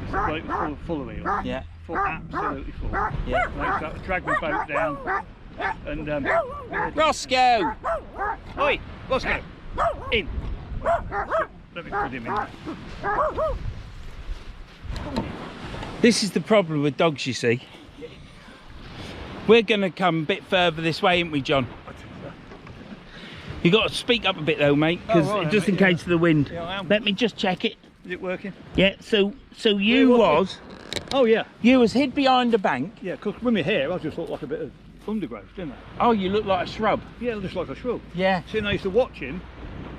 It's like full of eels. Yeah. Absolutely full. Yeah. Like that, drag my boat down. And Roscoe! Oi, Roscoe! In! Let me put him in there. This is the problem with dogs, you see. We're going to come a bit further this way, ain't we, John? You got to speak up a bit though, mate, because just in case of the wind. Yeah, I am. Let me just check it. Is it working? Yeah. So you was. Oh yeah. You was hid behind a bank. Yeah, because with my hair, I just looked like a bit of undergrowth, didn't I? Oh, you look like a shrub. Yeah, just like a shrub. Yeah. See, and I used to watch him.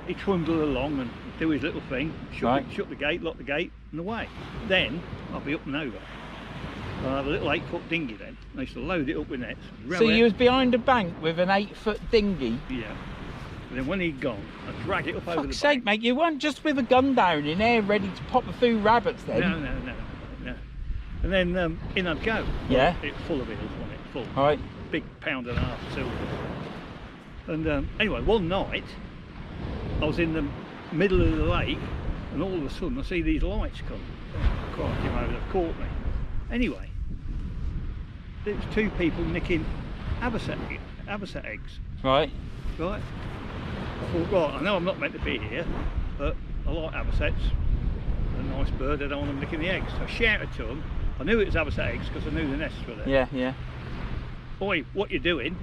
He'd trundle along and do his little thing, shut the gate, lock the gate, and away. Then I'll be up and over. I had a little 8-foot dinghy then. I used to load it up with nets. So you was behind a bank with an 8-foot dinghy? Yeah. And then when he'd gone, I'd drag it up over the Fuck's sake, mate, you weren't just with a gun down in there ready to pop a few rabbits then? No. And then in I'd go. Yeah. It's full of eels, wasn't it? Full. All right. Big £1.5 of silver. And anyway, one night I was in the middle of the lake, and all of a sudden I see these lights come. Oh, crikey, mate, they've caught me. Anyway, there was 2 people nicking avocet eggs. Right. Right. I thought, right, I know I'm not meant to be here, but I like avocets. They're a nice bird, I don't want them nicking the eggs. So I shouted to them. I knew it was avocet eggs because I knew the nests were there. Yeah, yeah. Oi, what you doing?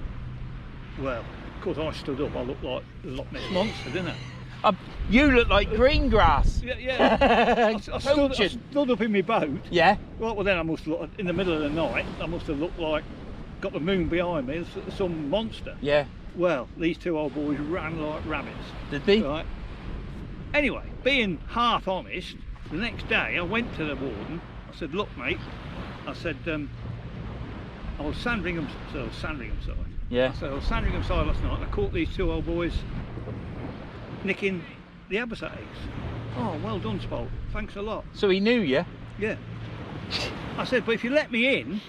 Well, of course I stood up, I looked like the Loch Ness Monster, didn't I? You look like green grass. Yeah, yeah. I stood up in my boat. Yeah. Right, well then I must look, in the middle of the night, I must have looked like, got the moon behind me, some monster. Yeah. Well, these 2 old boys ran like rabbits. Did they? Right. Anyway, being half honest, the next day I went to the warden. I said, look mate, I said, I was Sandringham side. Yeah. I said, I was Sandringham side last night and I caught these 2 old boys nicking the avocet eggs. Oh, well done, Spalt. Thanks a lot. So he knew you? Yeah. I said, but if you let me in,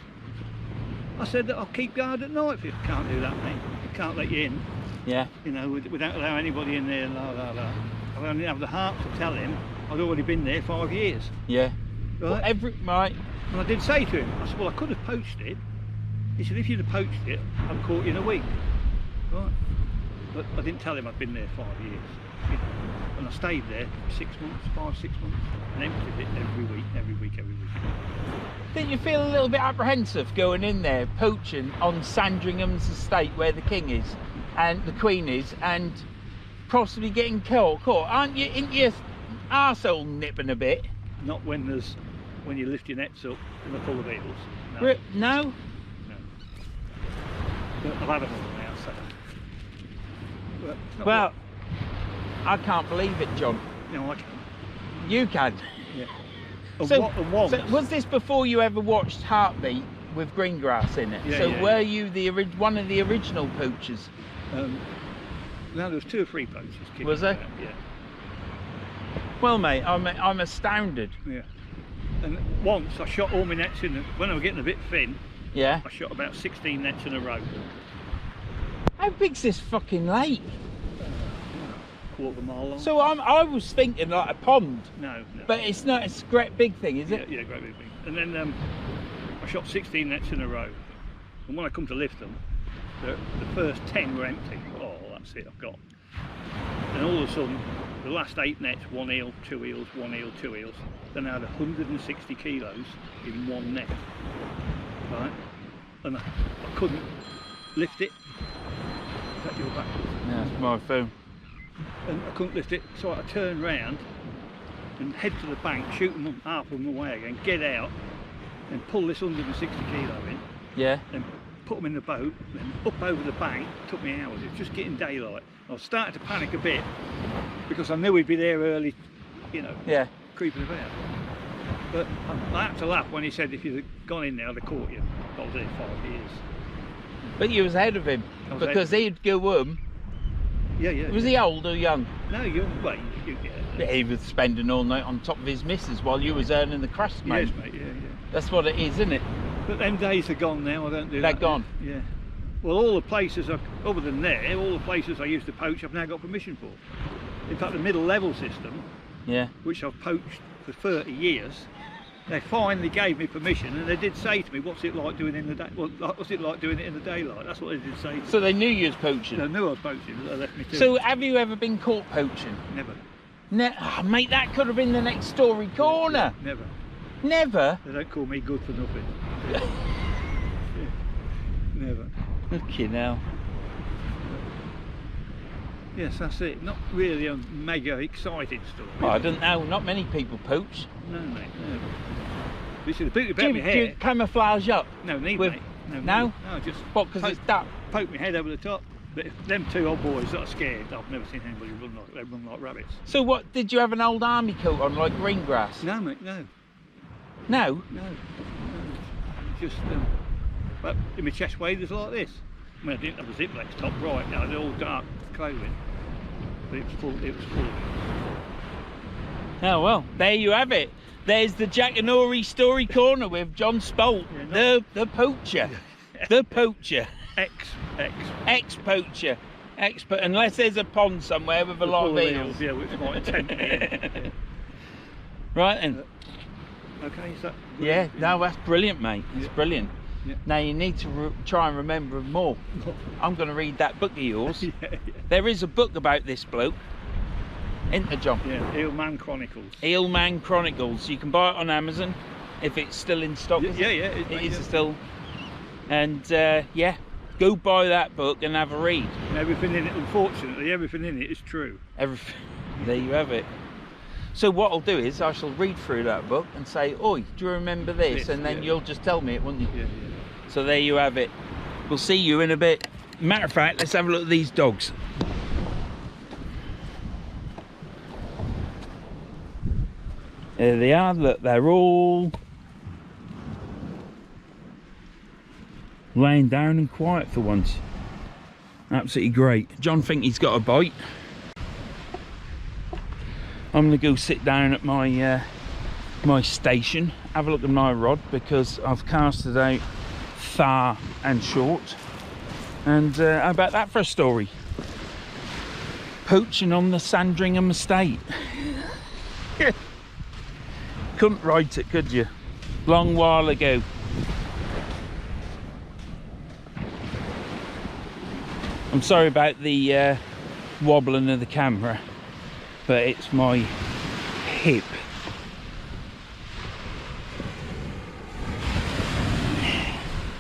I said that I'll keep guard at night for you. Can't do that, mate. I can't let you in. Yeah. You know, without allowing anybody in there. I only have the heart to tell him I'd already been there 5 years. Yeah. Right. Well, right. And I did say to him, I said, well, I could have poached it. He said, if you'd have poached it, I'd have caught you in a week. Right. But I didn't tell him I'd been there 5 years. You know. And I stayed there 6 months, 5, 6 months, and emptied it every week. Didn't you feel a little bit apprehensive going in there poaching on Sandringham's estate where the king is and the queen is, and possibly getting caught? Aren't you in your arsehole nipping a bit? Not when you lift your nets up and they're full of eels. No? No. But I've had them all now, so. But it's not Well, I can't believe it, John. No, I can. You can. Yeah. And So, once, so was this before you ever watched Heartbeat with Greengrass in it? Yeah, so yeah, were you one of the original poachers? no, there was 2 or 3 poachers. Was there? Yeah. Well, mate, I'm astounded. Yeah. And once I shot all my nets in, when I was getting a bit thin, Yeah. I shot about 16 nets in a row. How big's this fucking lake? Quarter of a mile long. So I was thinking like a pond. No. But it's not a great big thing, is it? Yeah, great big thing. And then I shot 16 nets in a row. And when I come to lift them, the first 10 were empty. Oh, that's it, I've got. And all of a sudden, the last 8 nets, 1 eel, 2 eels, 1 eel, 2 eels. Then I had 160 kilos in 1 net. Right? And I couldn't lift it. Is that your back? Yeah, that's my phone. And I couldn't lift it, so I turned round and head to the bank, shoot them half of them away again, get out and pull this 160 kilo in. Yeah. And put them in the boat, then up over the bank. Took me hours. It was just getting daylight. I was starting to panic a bit because I knew we'd be there early, you know, Yeah. creeping about. But I had to laugh when he said if you'd have gone in there, I'd have caught you. I was there 5 years. But you was ahead of him I was because he'd go home. Yeah. Was he old or young? No, you yeah. He was spending all night on top of his missus while you was earning the crust, mate. Yes, mate, yeah. That's what it is, isn't it? But them days are gone now, I don't do that. They're gone? Yeah. Well, all the places, other than there, all the places I used to poach, I've now got permission for. In fact, the middle level system, Yeah. which I've poached for 30 years, they finally gave me permission, and they did say to me, what's it like doing it in the day? Well, what's it like doing it in the daylight? That's what they did say to me. So they knew you was poaching? They knew I was poaching, but they left me to So have you ever been caught poaching? Never. Oh, mate, that could have been the next story corner. Never. Never? They don't call me good for nothing. Yeah. Never. Okay, now. Yes, that's it. Not really a mega exciting story. Well, I don't know. Not many people poach. No, mate, no. You see, the beauty Do about my you hair... camouflage up? No, need, with- mate. No? No, just What, because it's dark? poke my head over the top. But if them 2 old boys that are scared, I've never seen anybody run like rabbits. So what, did you have an old army coat on like green grass? No, mate, no. No? No. Just, but in my chest waders like this. I mean, I didn't have a Zziplex top, right, now they're all dark clothing. But it was full of it. Oh well, there you have it. There's the Jackanory Story Corner with John Spalt, Yeah, the poacher. The poacher. Ex-poacher. Expert, unless there's a pond somewhere with a lot of eels. Yeah, which might tempt me in. Yeah. Right then. Okay, is that good? Yeah, no, that's brilliant, mate. It's brilliant. Yeah. Now you need to try and remember more. I'm going to read that book of yours. Yeah. There is a book about this bloke. Isn't there, John? Yeah, Eelman Chronicles. Eelman Chronicles. You can buy it on Amazon if it's still in stock. Yeah, it is still. And yeah, go buy that book and have a read. And everything in it, unfortunately, everything in it is true. Everything. There you have it. So what I'll do is I shall read through that book and say, oi, do you remember this? And then you'll just tell me it, won't you? Yeah. So there you have it. We'll see you in a bit. Matter of fact, let's have a look at these dogs. There they are. Look, they're all laying down and quiet for once. Absolutely great. John thinks he's got a bite. I'm gonna go sit down at my my station, have a look at my rod, because I've casted out far and short. And how about that for a story? Poaching on the Sandringham estate. Couldn't write it, could you? Long while ago. I'm sorry about the wobbling of the camera, but it's my hip.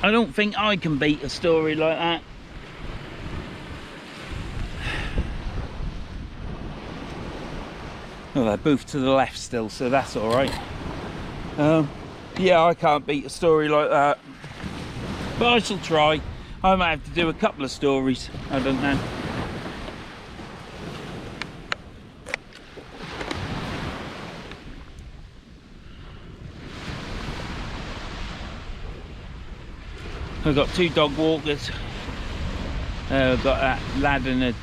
I don't think I can beat a story like that. Well, they're both to the left still, so that's all right. Yeah, I can't beat a story like that, but I shall try. I might have to do a couple of stories, I don't know. I've got two dog walkers. I've got that lad and a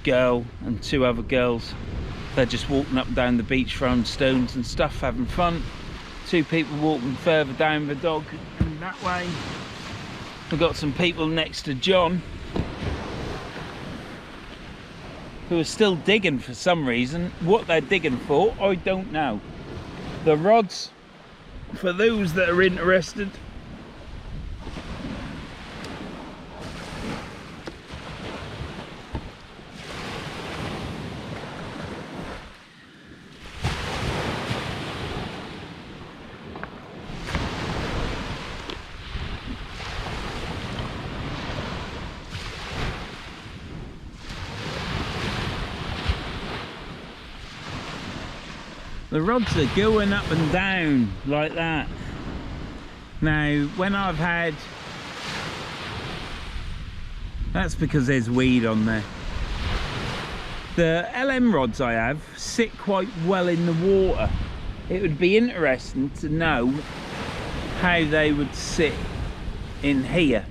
girl and two other girls. They're just walking up and down the beach throwing stones and stuff, having fun. Two people walking further down the dog and that way. I've got some people next to John who are still digging for some reason. What they're digging for, I don't know. The rods, for those that are interested, the rods are going up and down like that. Now, when I've had, that's because there's weed on there. The LM rods I have sit quite well in the water. It would be interesting to know how they would sit in here.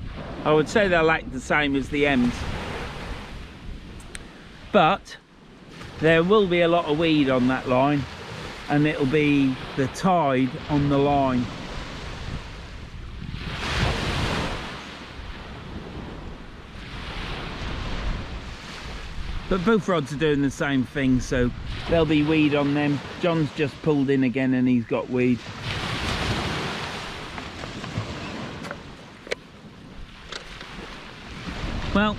I would say they're like the same as the M's, but there will be a lot of weed on that line, and it'll be the tide on the line. But both rods are doing the same thing, so there'll be weed on them. John's just pulled in again and he's got weed. Well,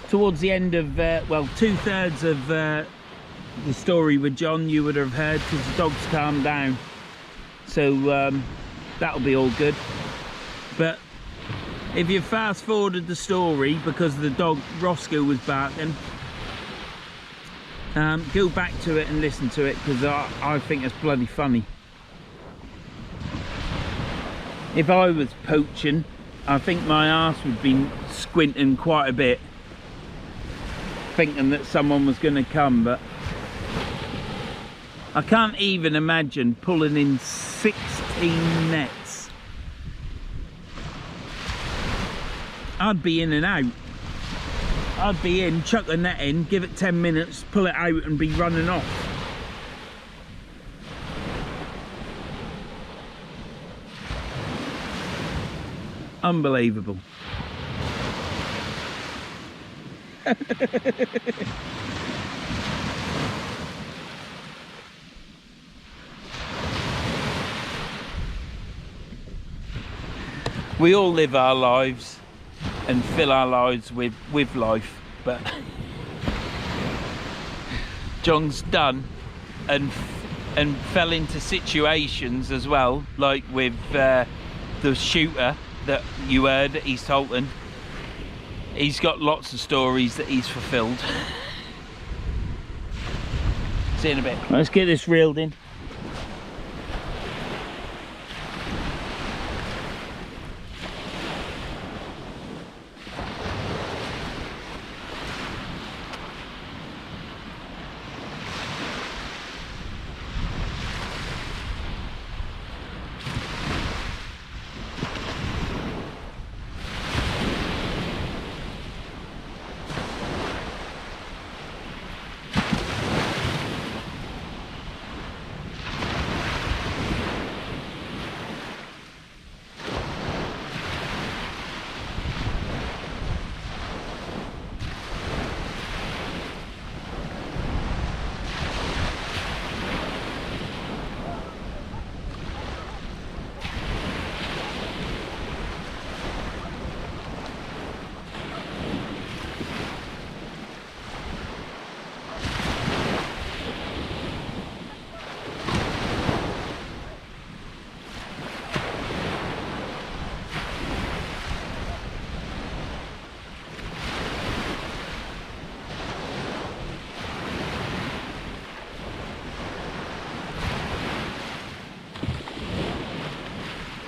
towards the end of, well, 2/3 of the story with John you would have heard, because the dog's calmed down, so that'll be all good. But if you fast forwarded the story because the dog Roscoe was barking, go back to it and listen to it, because I think it's bloody funny. If I was poaching, I think my arse would be squinting quite a bit, thinking that someone was going to come, but I can't even imagine pulling in 16 nets. I'd be in and out. I'd be in, chuck the net in, give it 10 minutes, pull it out and be running off. Unbelievable. We all live our lives and fill our lives with life, but John's done and fell into situations as well, like with the shooter that you heard at East Holton. He's got lots of stories that he's fulfilled. See you in a bit. Let's get this reeled in.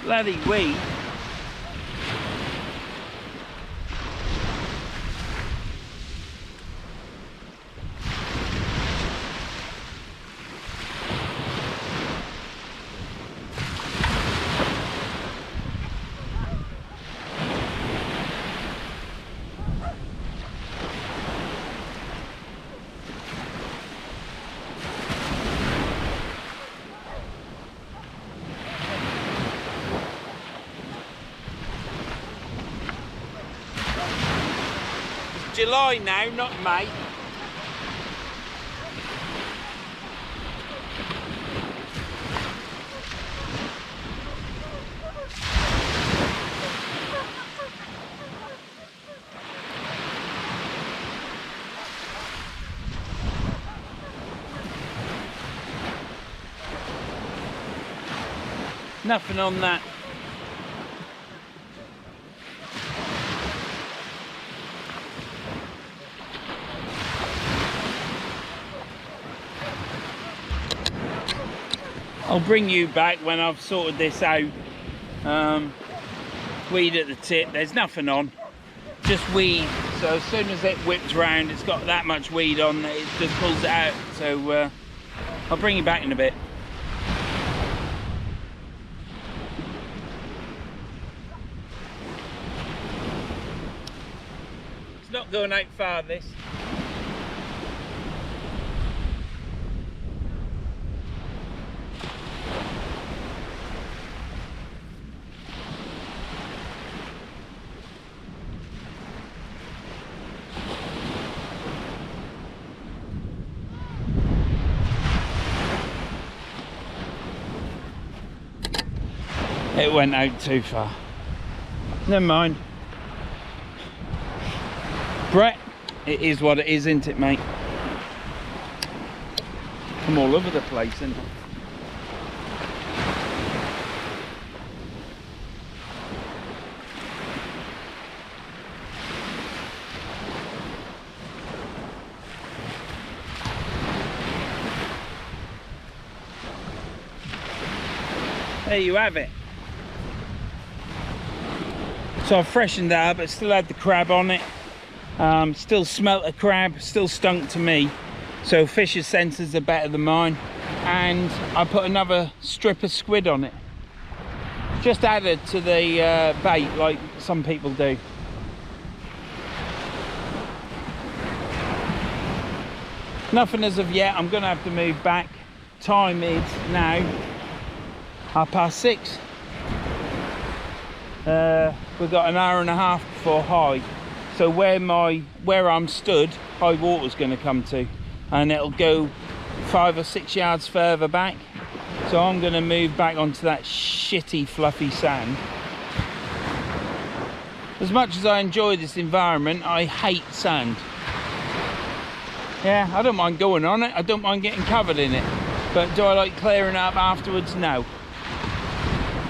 Bloody weed. July now, not May. Nothing on that. I'll bring you back when I've sorted this out. Weed at the tip, there's nothing on, just weed. So as soon as it whips round, it's got that much weed on that it just pulls it out. So I'll bring you back in a bit. It's not going out far, this. It went out too far. Never mind. Brett, it is what it is, isn't it, mate? I'm all over the place, isn't it? There you have it. So I've freshened that up, it still had the crab on it. Still smelt a crab, still stunk to me. So fish's senses are better than mine. And I put another strip of squid on it. Just added to the bait like some people do. Nothing as of yet, I'm gonna have to move back. Time is now 6:30. we've got an hour and a half before high. So where I'm stood, high water's going to come to, and it'll go 5 or 6 yards further back. So I'm going to move back onto that shitty fluffy sand. As much as I enjoy this environment, I hate sand. Yeah, I don't mind going on it, I don't mind getting covered in it, but do I like clearing up afterwards? No.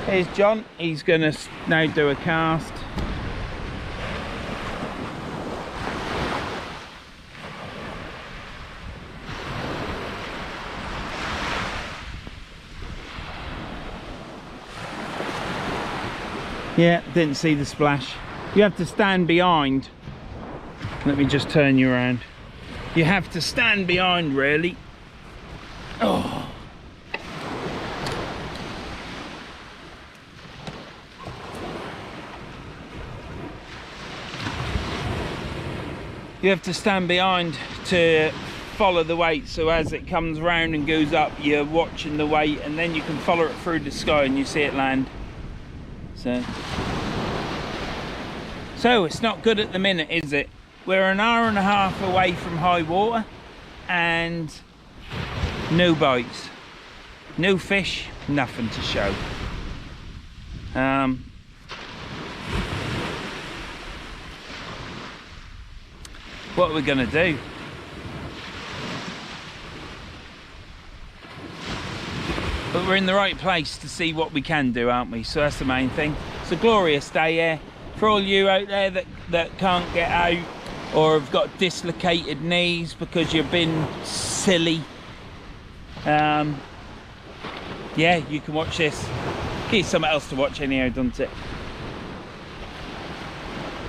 Here's John, he's going to now do a cast. Yeah, didn't see the splash. You have to stand behind. Let me just turn you around. You have to stand behind, really. Oh. You have to stand behind to follow the weight, so as it comes round and goes up, you're watching the weight, and then you can follow it through the sky and you see it land. So it's not good at the minute, is it? We're an hour and a half away from high water and no bites, no fish, nothing to show. What are we gonna do? But we're in the right place to see what we can do, aren't we? So that's the main thing. It's a glorious day here. For all you out there that can't get out or have got dislocated knees because you've been silly, yeah, you can watch this. Here's something else to watch anyhow, doesn't it?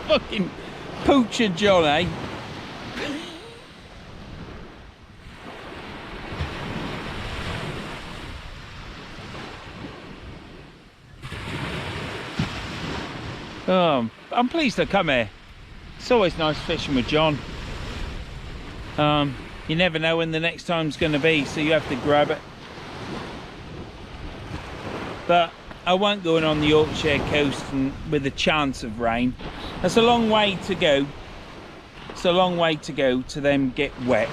Fucking Poacher John, eh? Oh, I'm pleased to come here. It's always nice fishing with John. You never know when the next time's going to be, so you have to grab it. But I won't go in on the Yorkshire coast and with a chance of rain. That's a long way to go. It's a long way to go to them get wet.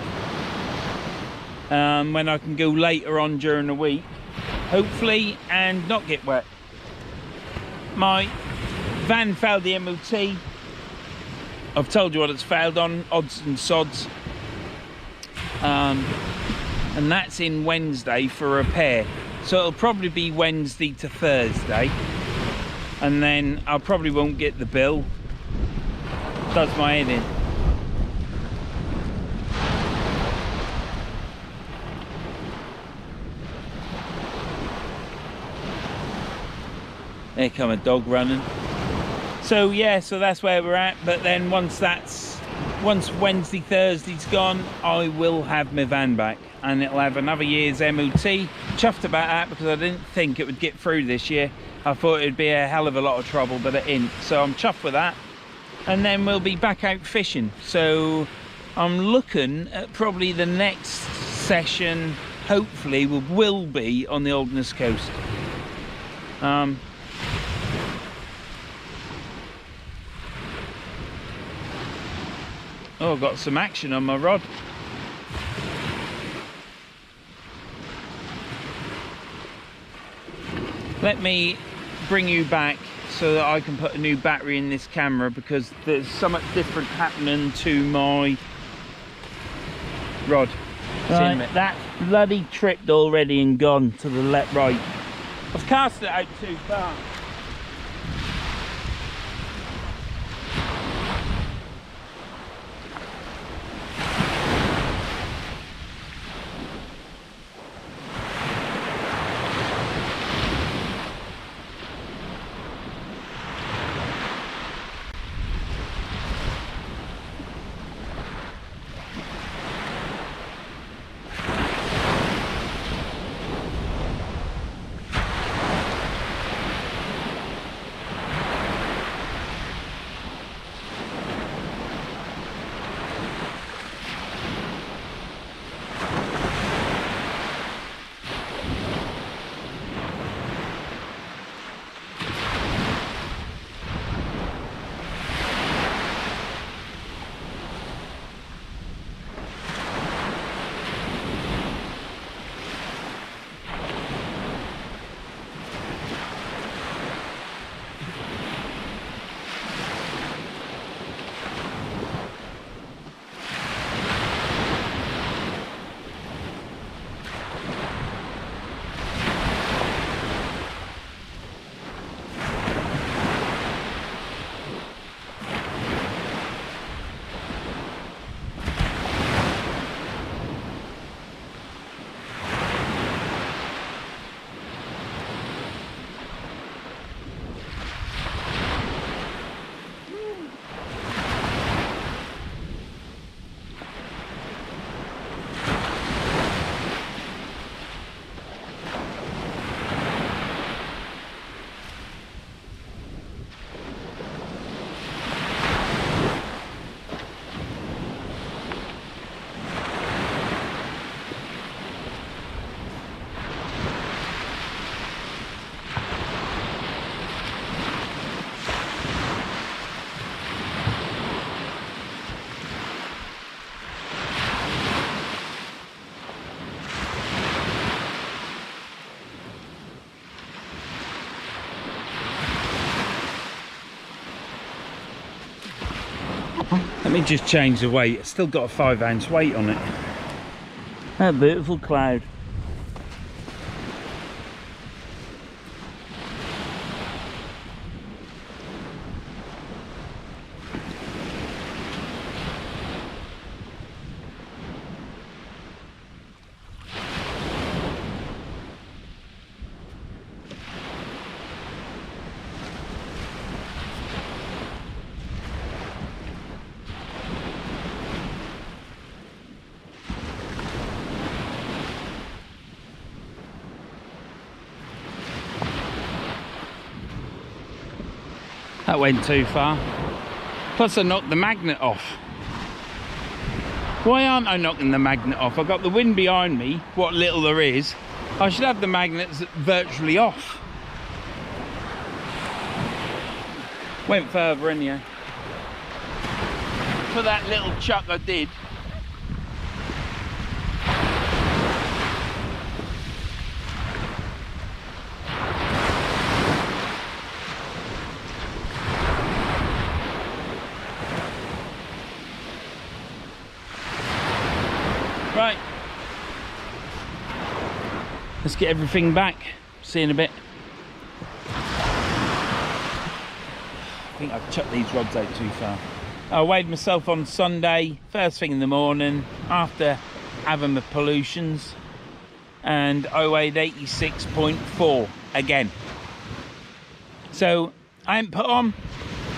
When I can go later on during the week, hopefully, and not get wet. My van failed the MOT. I've told you what it's failed on, odds and sods. And that's in Wednesday for repair. So it'll probably be Wednesday to Thursday. And then I probably won't get the bill. Does my head in. There come a dog running. So yeah, so that's where we're at. But then once Wednesday, Thursday's gone, I will have my van back and it'll have another year's MOT. Chuffed about that because I didn't think it would get through this year. I thought it'd be a hell of a lot of trouble, but it ain't. So I'm chuffed with that. And then we'll be back out fishing. So I'm looking at probably the next session, hopefully, will be on the Oldness Coast. Oh, I've got some action on my rod. Let me bring you back so that I can put a new battery in this camera, because there's something different happening to my rod. Right, that's bloody tripped already and gone to the left, right. I've cast it out too far. Let me just change the weight. It's still got a 5-ounce weight on it. That beautiful cloud. That went too far. Plus I knocked the magnet off. Why aren't I knocking the magnet off? I've got the wind behind me, what little there is. I should have the magnets virtually off. Went further anyhow. For that little chuck I did. Right, let's get everything back. See you in a bit. I think I've chucked these rods out too far. I weighed myself on Sunday, first thing in the morning, after having the pollutions, and I weighed 86.4 again. So I ain't put on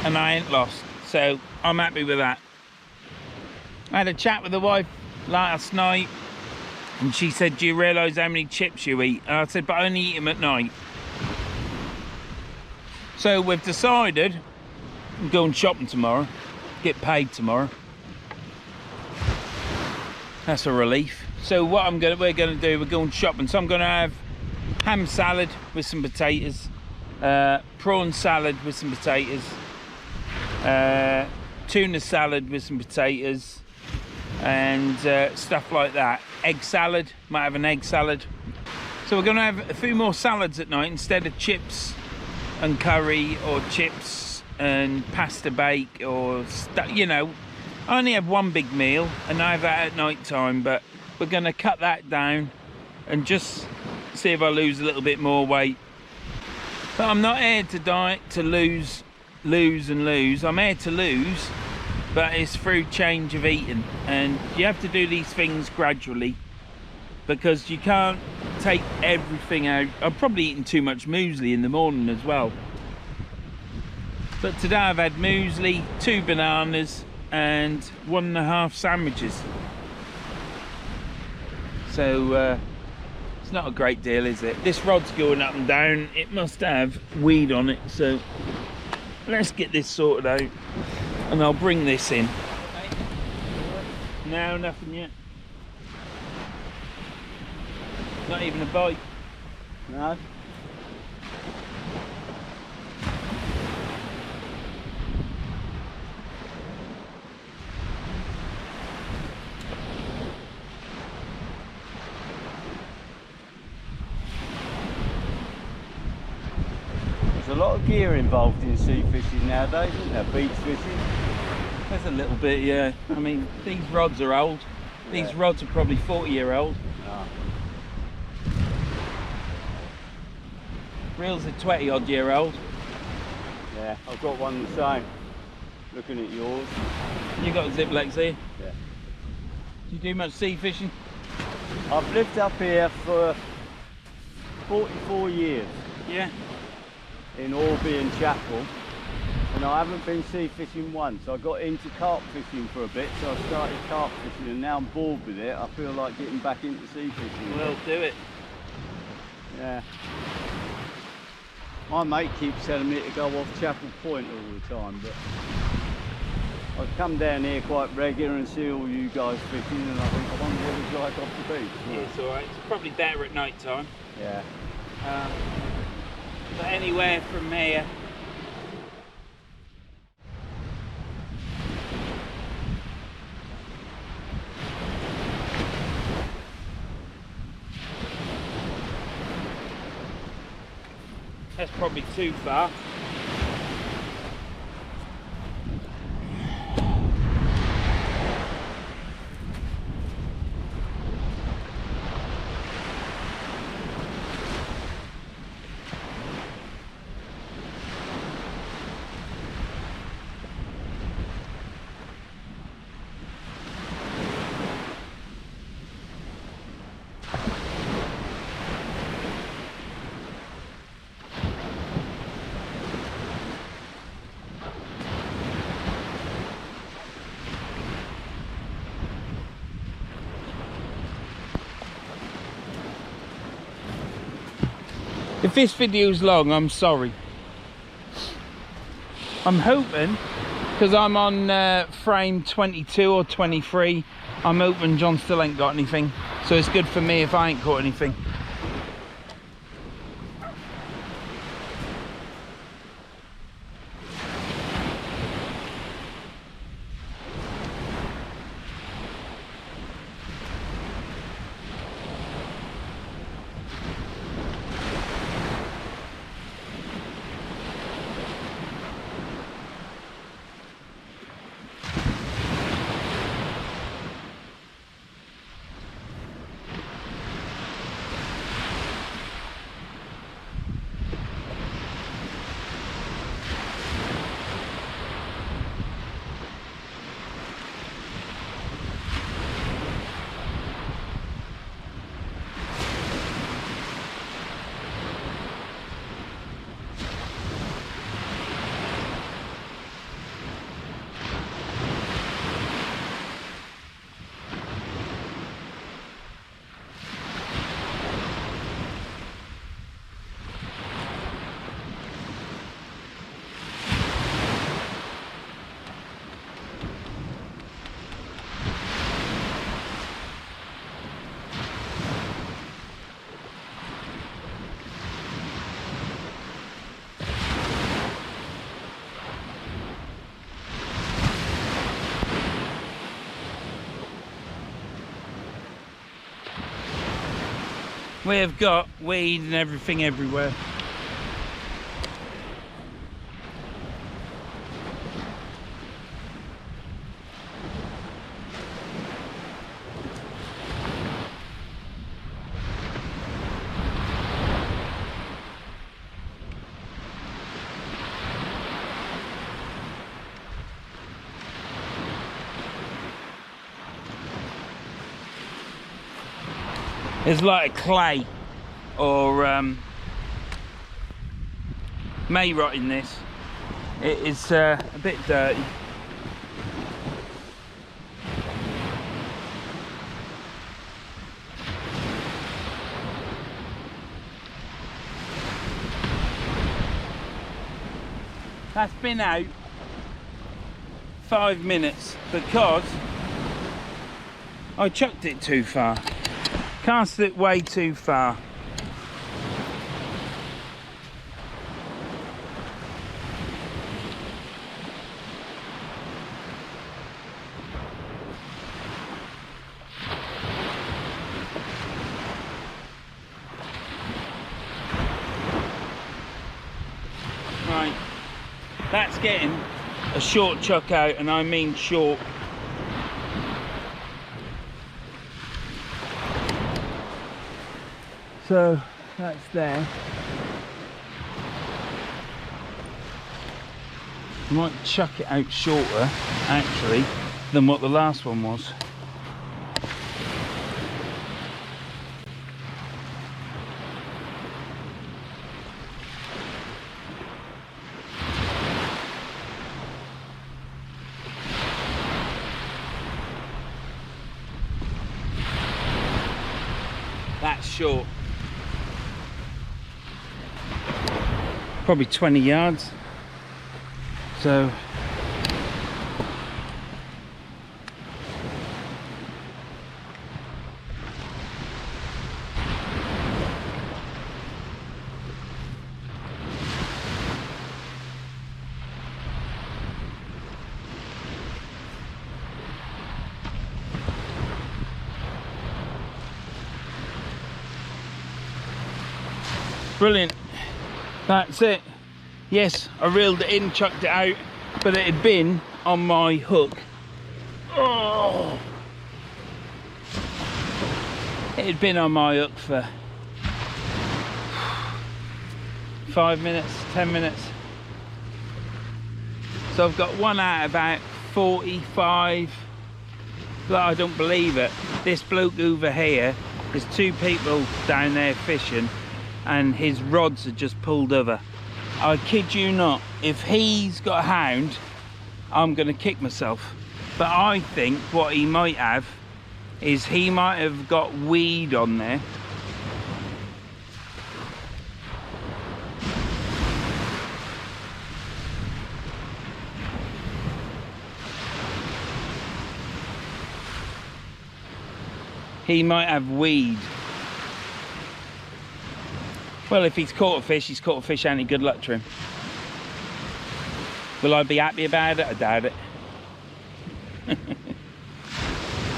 and I ain't lost, so I'm happy with that. I had a chat with the wife last night and she said, do you realise how many chips you eat? And I said, but I only eat them at night. So we've decided I'm going shopping tomorrow, get paid tomorrow. That's a relief. So what we're gonna do, we're going shopping. So I'm gonna have ham salad with some potatoes, prawn salad with some potatoes, tuna salad with some potatoes, and stuff like that. Egg salad, might have an egg salad. So we're gonna have a few more salads at night instead of chips and curry, or chips and pasta bake, or you know, I only have one big meal and I have that at night time, but we're gonna cut that down and just see if I lose a little bit more weight. But I'm not here to diet to lose. I'm here to lose, but it's through change of eating, and you have to do these things gradually because you can't take everything out. I'm probably eating too much muesli in the morning as well, but today I've had muesli, 2 bananas and 1.5 sandwiches, so it's not a great deal, is it? This rod's going up and down, it must have weed on it, so let's get this sorted out and I'll bring this in. No, nothing yet. Not even a bite. No. There's a lot of gear involved in sea fishing nowadays, isn't there? Beach fishing. There's a little bit, yeah. I mean, these rods are old. These rods are probably 40-year-old. Oh. Reels are 20-odd-year-old. Yeah, I've got one the same. Looking at yours. You got a Zziplex here? Yeah. Do you do much sea fishing? I've lived up here for 44 years. Yeah. In Orby and Chapel, and I haven't been sea fishing once. I got into carp fishing for a bit, so I started carp fishing, and now I'm bored with it. I feel like getting back into sea fishing. Well, do it. Yeah. My mate keeps telling me to go off Chapel Point all the time, but I come down here quite regular and see all you guys fishing, and I think, I wonder what it's like off the beach. Yeah, it's alright. It's probably better at night time. Yeah. But anywhere from here, that's probably too far. If this video's long, I'm sorry. I'm hoping, because I'm on frame 22 or 23, I'm hoping John still ain't got anything. So it's good for me if I ain't caught anything. We have got weed and everything everywhere. It's like a clay or may rot in this. It is a bit dirty. That's been out 5 minutes because I chucked it too far. Cast it way too far. Right, that's getting a short chuck out, and I mean short. So that's there. I might chuck it out shorter actually than what the last one was. That's short. Probably 20 yards. So brilliant. That's it. Yes, I reeled it in, chucked it out, but it had been on my hook. Oh! It had been on my hook for 5 minutes, 10 minutes. So I've got one out about 45. But I don't believe it. This bloke over here, there's 2 people down there fishing, and his rods are just pulled over. I kid you not, if he's got a hound, I'm gonna kick myself. But I think what he might have is he might have got weed on there. he might have weed. Well, if he's caught a fish, he's caught a fish, ain't he? Good luck to him. Will I be happy about it? I doubt it.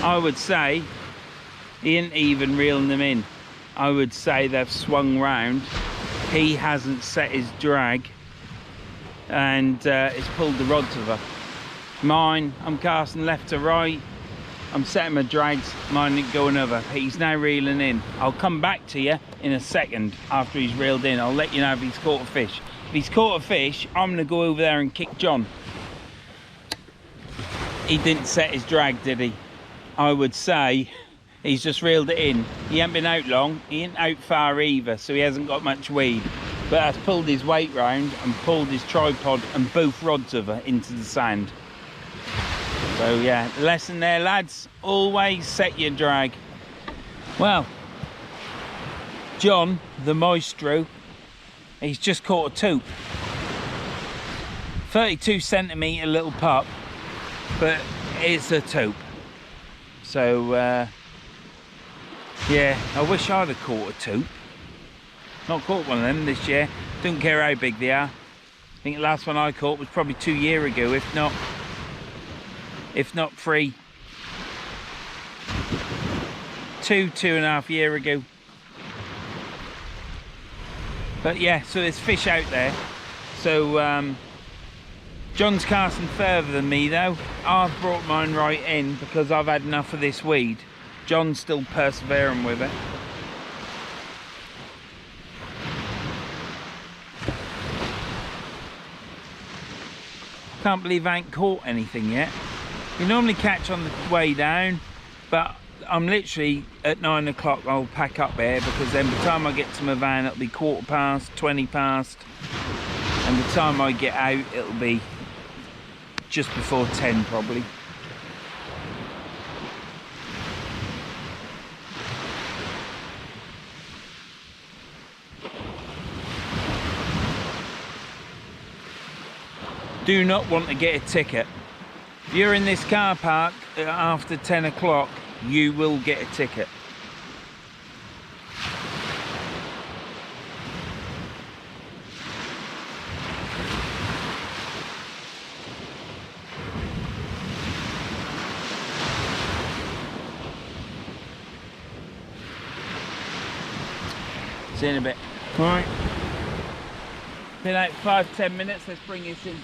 I would say he ain't even reeling them in. I would say they've swung round. He hasn't set his drag and it's pulled the rods over. Mine, I'm casting left to right. I'm setting my drags, mine ain't going over. He's now reeling in. I'll come back to you in a second after he's reeled in. I'll let you know if he's caught a fish. If he's caught a fish, I'm gonna go over there and kick John. He didn't set his drag, did he? I would say he's just reeled it in. He ain't been out long, he ain't out far either, so he hasn't got much weed. But that's pulled his weight round and pulled his tripod and both rods over into the sand. So yeah, lesson there, lads, always set your drag. Well, John, the maestro, he's just caught a toop. 32 centimetre little pup, but it's a toop. So yeah, I wish I'd have caught a toop. Not caught one of them this year. Don't care how big they are. I think the last one I caught was probably 2 years ago, if not 3. 2.5 years ago. But yeah, so there's fish out there. So John's casting further than me though. I've brought mine right in because I've had enough of this weed. John's still persevering with it. Can't believe I ain't caught anything yet. You normally catch on the way down, but I'm literally at 9 o'clock. I'll pack up here because then by the time I get to my van it'll be 15:15, 20 past, and the time I get out it'll be just before 10 probably. Do not want to get a ticket. If you're in this car park after 10 o'clock, you will get a ticket. See you in a bit. All right. Been out 5-10 minutes. Let's bring this in.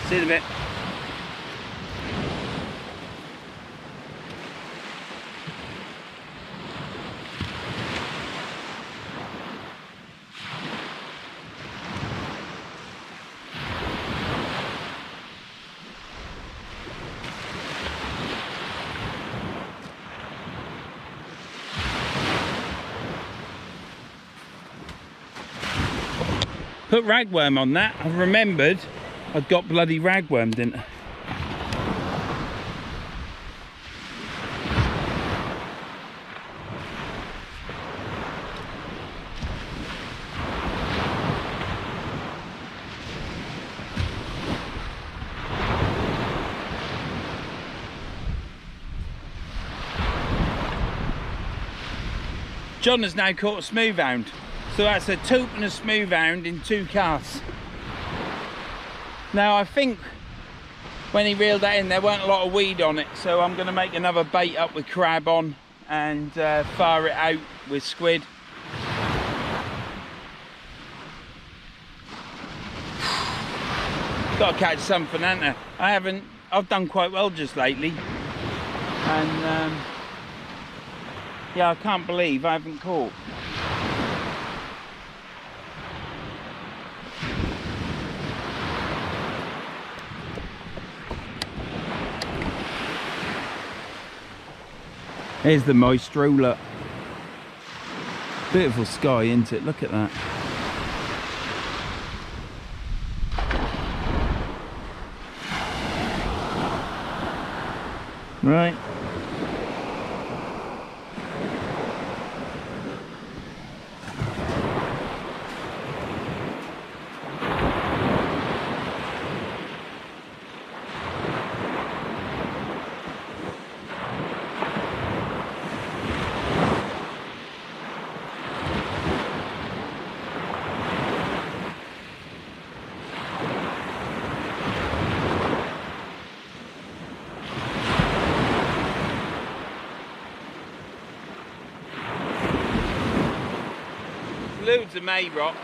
See you in a bit. Put ragworm on that. I remembered I'd got bloody ragworm, didn't I? John has now caught a smooth hound. So that's a toop and a smooth hound in 2 casts. Now I think when he reeled that in there weren't a lot of weed on it, so I'm going to make another bait up with crab on and fire it out with squid. Got to catch something, ain't I? I've done quite well just lately, and Yeah, I can't believe I haven't caught. Here's the maestro, look. Beautiful sky, isn't it? Look at that. Right. Loads of May rock.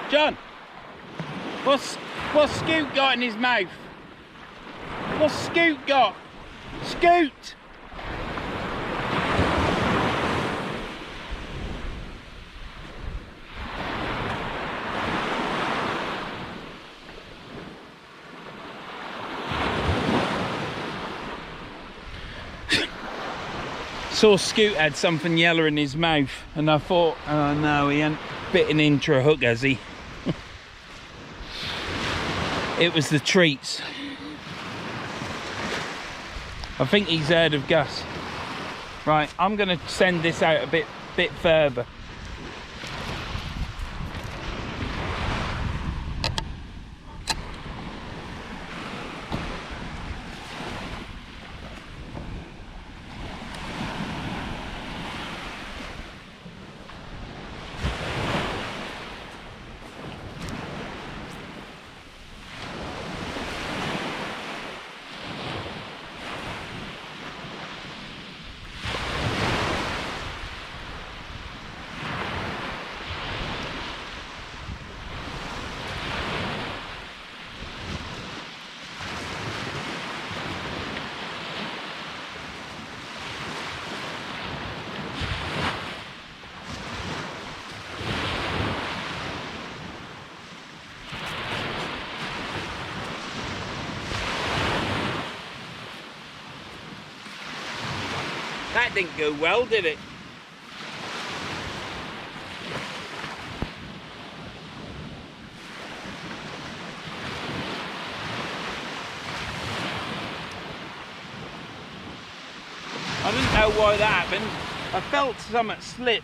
John, what's Scoot got in his mouth? What's Scoot got? Scoot! Saw Scoot had something yellow in his mouth, and I thought, oh no, he ain't bitten into a hook, has he? It was the treats. I think he's heard of Gus. Right, I'm going to send this out a bit further. That didn't go well, did it? I didn't know why that happened. I felt something slip.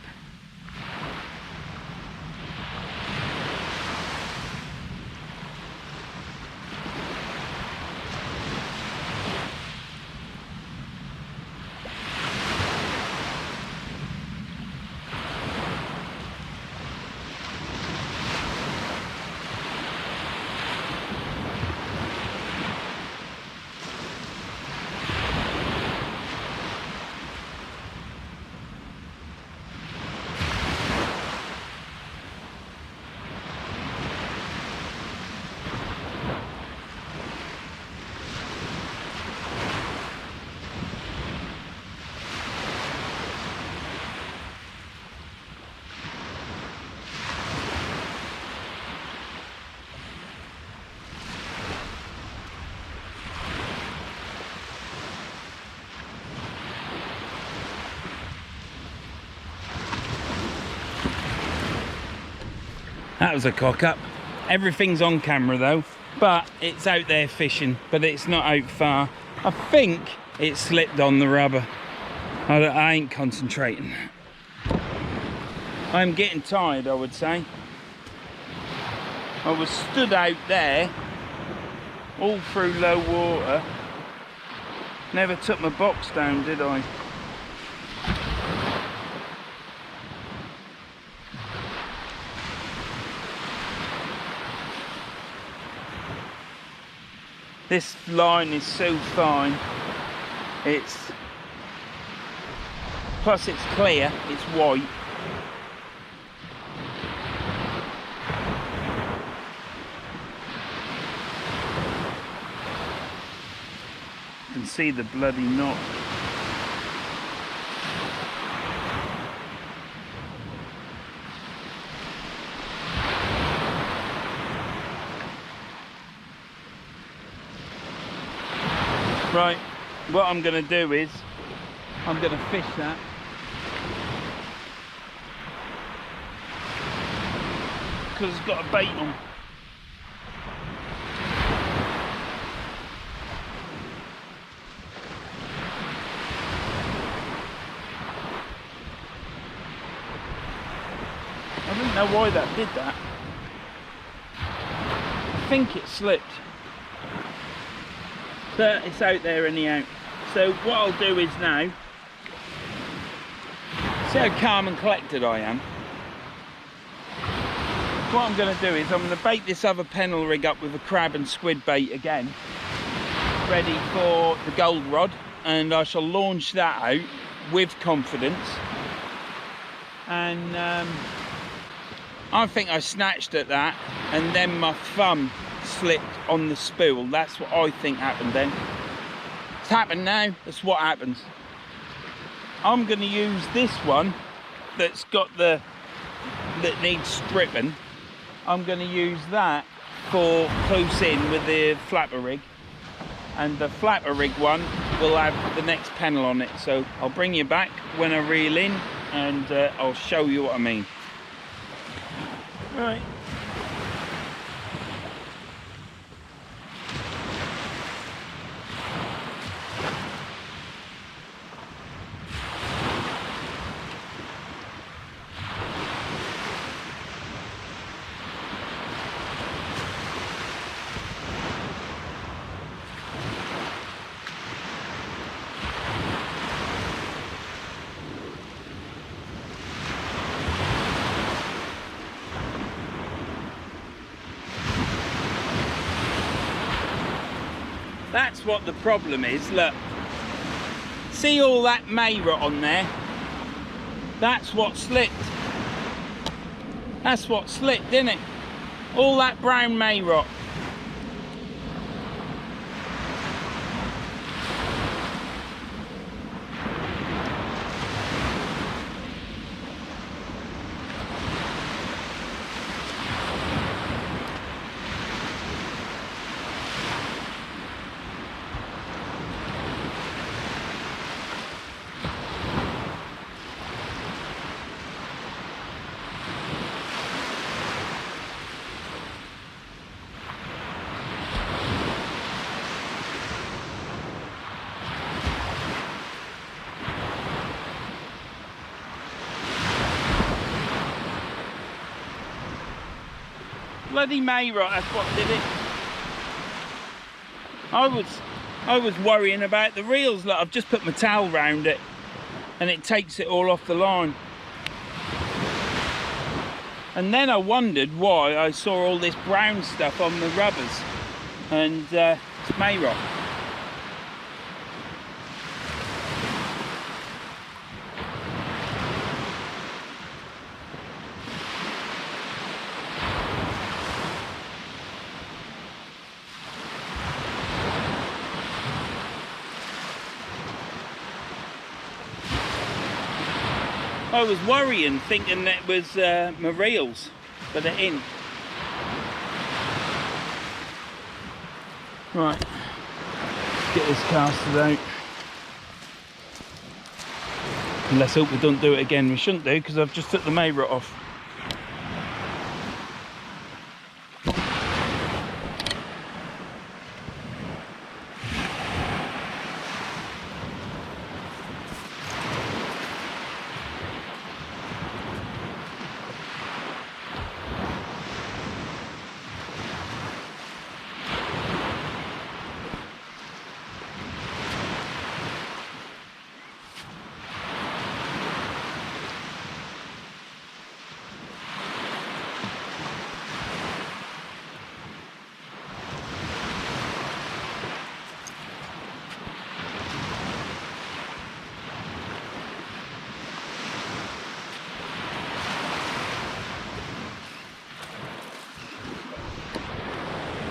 That was a cock up. Everything's on camera though, but it's out there fishing, but it's not out far. I think it slipped on the rubber. I ain't concentrating. I'm getting tired, I would say. I was stood out there all through low water. Never took my box down, did I? This line is so fine. Plus it's clear, it's white. You can see the bloody knot. Right, what I'm going to do is I'm going to fish that. Because it's got a bait on. I don't know why that did that. I think it slipped. But it's out there anyhow. So what I'll do is now, see how calm and collected I am. What I'm going to do is I'm going to bait this other pennel rig up with a crab and squid bait again, ready for the gold rod, and I shall launch that out with confidence. And I think I snatched at that, and then my thumb slipped on the spool. That's what I think happened then. It's happened now. That's what happens. I'm going to use this one that's got that needs stripping. I'm going to use that for close in with the flapper rig, and the flapper rig one will have the next panel on it. So I'll bring you back when I reel in, and I'll show you what I mean. Right. That's what the problem is. Look, see all that may rot on there? That's what slipped. That's what slipped, didn't it? All that brown may rot. Bloody may rot, that's what did it. I was worrying about the reels. Look, I've just put my towel round it and it takes it all off the line. And then I wondered why I saw all this brown stuff on the rubbers, and it's may rot. I was worrying, thinking that it was my reels, but they're in. Right, let's get this casted out. And let's hope we don't do it again. We shouldn't do, because I've just took the may rot off.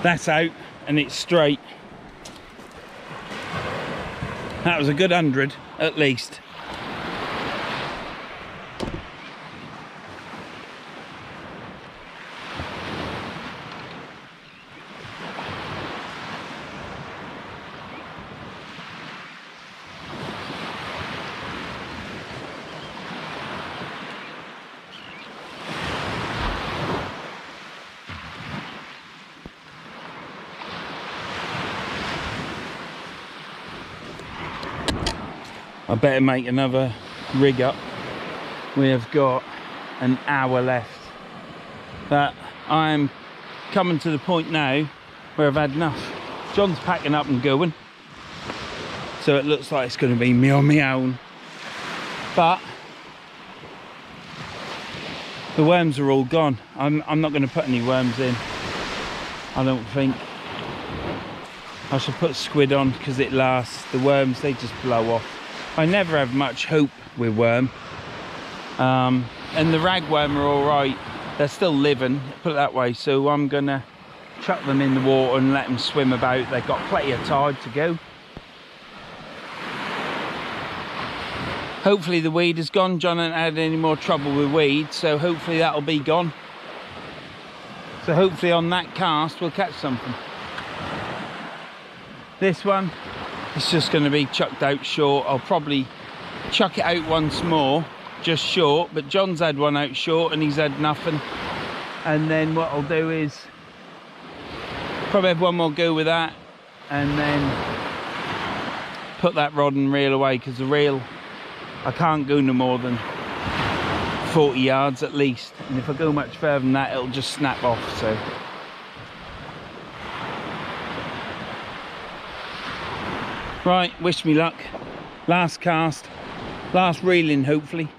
That's out and it's straight. That was a good 100 at least. I better make another rig up. We have got an hour left, but I'm coming to the point now where I've had enough. John's packing up and going, so it looks like it's going to be me on my own, but the worms are all gone. I'm not going to put any worms in, I don't think. I should put squid on because it lasts. The worms, they just blow off. I never have much hope with worm, and the ragworm are all right. They're still living, put it that way, so I'm gonna chuck them in the water and let them swim about. They've got plenty of tide to go. Hopefully the weed is gone. John hasn't had any more trouble with weed, so hopefully that'll be gone. So hopefully on that cast we'll catch something. This one, it's just going to be chucked out short. I'll probably chuck it out once more, just short, but John's had one out short and he's had nothing. And then what I'll do is probably have one more go with that and then put that rod and reel away, because the reel, I can't go no more than 40 yards at least, and if I go much further than that it'll just snap off. So right, wish me luck. Last cast, last reeling hopefully.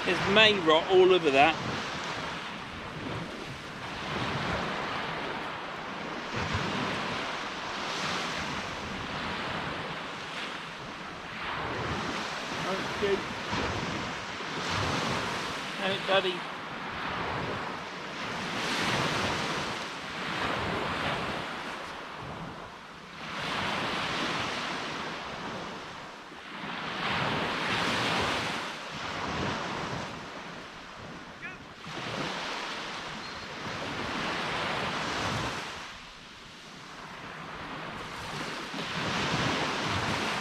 There's may rot all over that. Okay. Hey, buddy.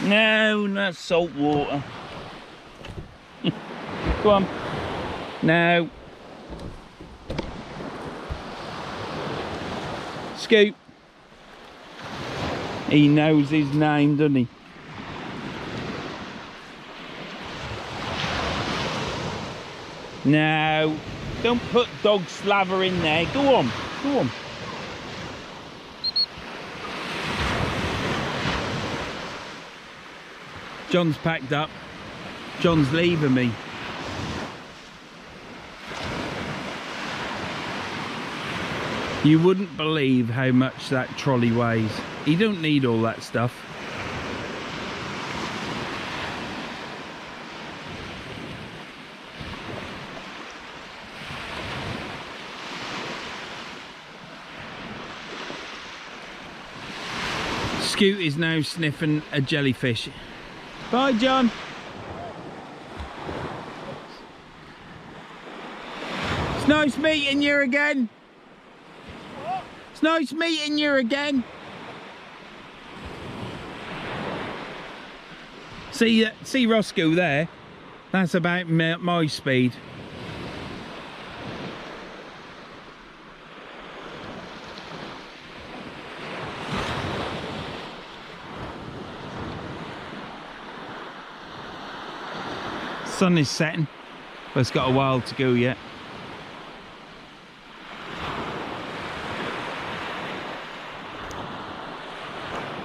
No, not salt water. Go on. No. Scoop. He knows his name, doesn't he? No. Don't put dog slaver in there. Go on. Go on. John's packed up. John's leaving me. You wouldn't believe how much that trolley weighs. You don't need all that stuff. Scoot is now sniffing a jellyfish. Bye, John. It's nice meeting you again. What? It's nice meeting you again. See Roscoe there? That's about my speed. Sun is setting, but it's got a while to go yet.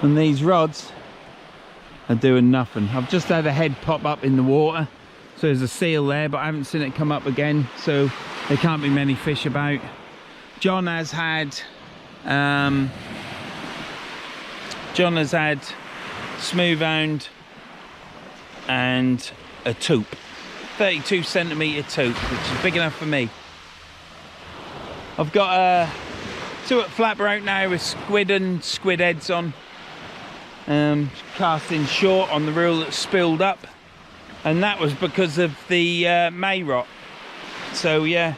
And these rods are doing nothing. I've just had a head pop up in the water, so there's a seal there, but I haven't seen it come up again, so there can't be many fish about. John has had smooth hound and a taupe, 32cm taupe, which is big enough for me. I've got two at flapper out now with squid and squid heads on. Casting short on the reel that spilled up, and that was because of the May rot. So yeah,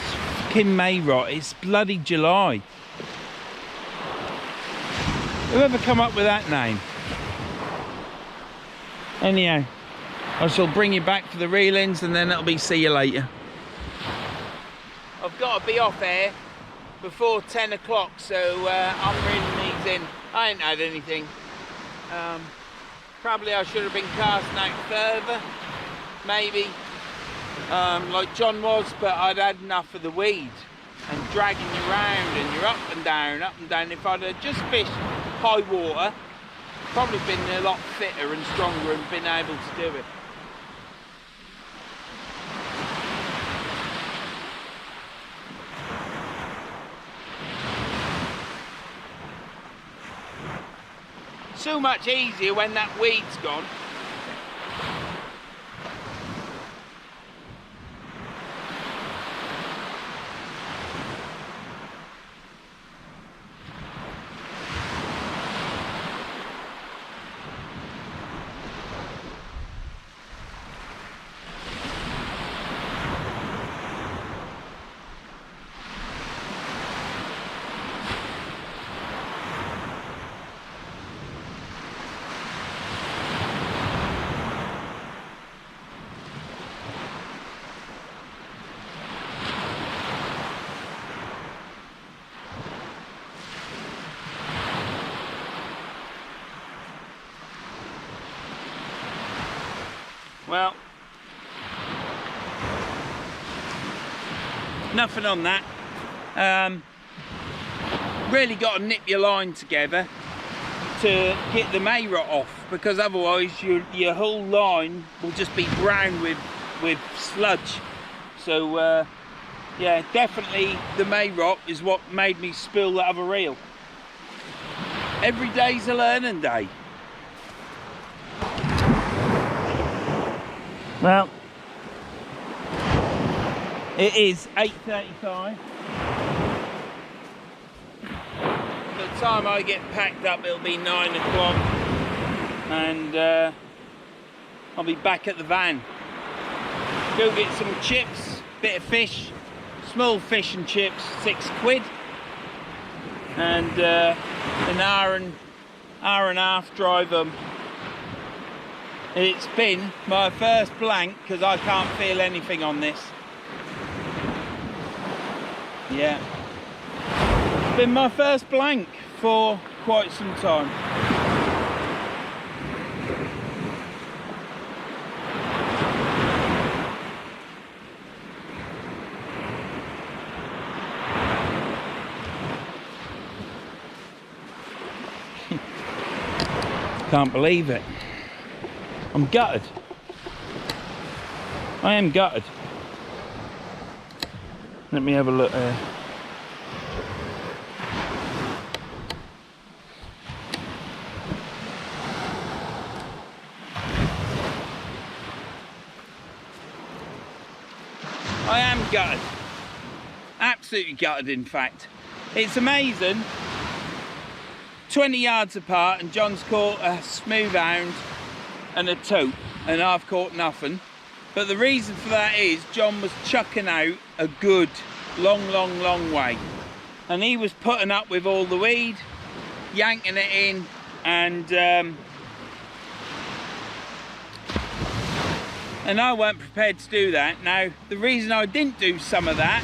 it's fucking May rot. It's bloody July. Whoever come up with that name? Anyhow, I shall bring you back for the reelings, and then it'll be see you later. I've got to be off air before 10 o'clock, so I'm reeling these in. I ain't had anything. Probably I should have been casting out further, maybe, like John was, but I'd had enough of the weed and dragging you around, and you're up and down, up and down. If I'd have just fished high water, probably been a lot fitter and stronger and been able to do it. So much easier when that weed's gone. Well, nothing on that. Really got to nip your line together to get the May rot off, because otherwise your whole line will just be brown with sludge. So yeah, definitely the May rot is what made me spill that other reel. Every day's a learning day. Well, it is 8:35. By the time I get packed up, it'll be 9 o'clock, and I'll be back at the van. Go get some chips, bit of fish, small fish and chips, £6, and an hour and a half drive them. It's been my first blank, because I can't feel anything on this. Yeah, it's been my first blank for quite some time. Can't believe it. I'm gutted. I am gutted. Let me have a look there. I am gutted. Absolutely gutted, in fact. It's amazing. 20 yards apart, and John's caught a smooth hound and a taupe, and I've caught nothing. But the reason for that is John was chucking out a good long way. And he was putting up with all the weed, yanking it in, and I weren't prepared to do that. Now, the reason I didn't do some of that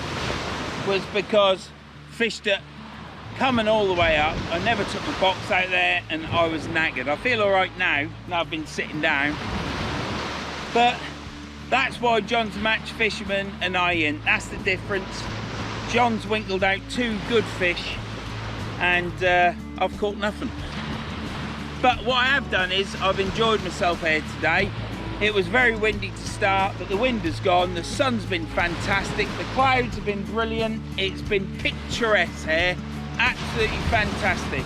was because fish that coming all the way up, I never took my box out there and I was knackered. I feel all right now I've been sitting down, but that's why John's a match fisherman and I ain't. That's the difference. John's winkled out 2 good fish and I've caught nothing. But what I have done is I've enjoyed myself here today. It was very windy to start, but the wind has gone. The sun's been fantastic. The clouds have been brilliant. It's been picturesque here. Absolutely fantastic.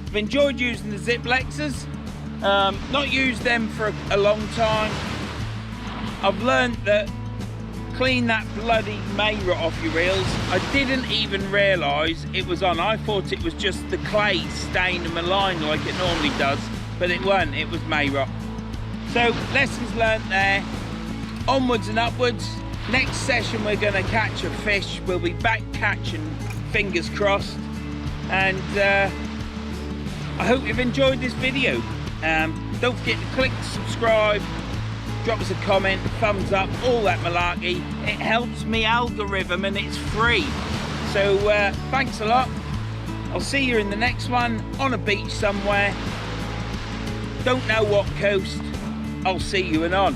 I've enjoyed using the Zziplexes. Not used them for a long time. I've learned that clean that bloody May rot off your reels. I didn't even realise it was on. I thought it was just the clay staining my line like it normally does, but it weren't. It was May rot. So lessons learnt there. Onwards and upwards. Next session we're going to catch a fish. We'll be back catching, fingers crossed. And I hope you've enjoyed this video. Don't forget to click subscribe, drop us a comment, thumbs up, all that malarkey. It helps me algorithm and it's free. So thanks a lot. I'll see you in the next one on a beach somewhere. Don't know what coast. I'll see you anon.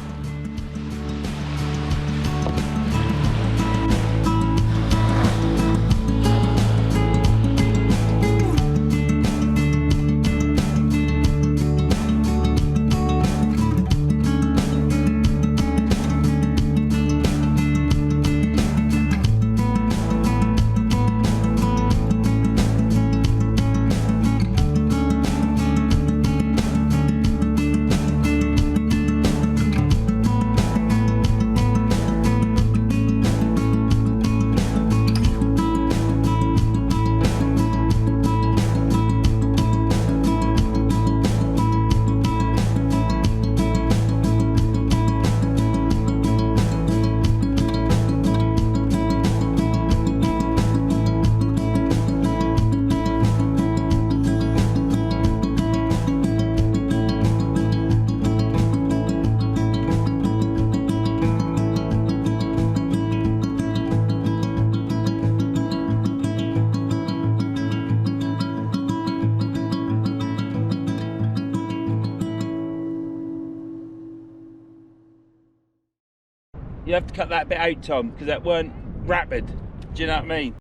You have to cut that bit out, Tom, because that weren't rapid. Do you know what I mean?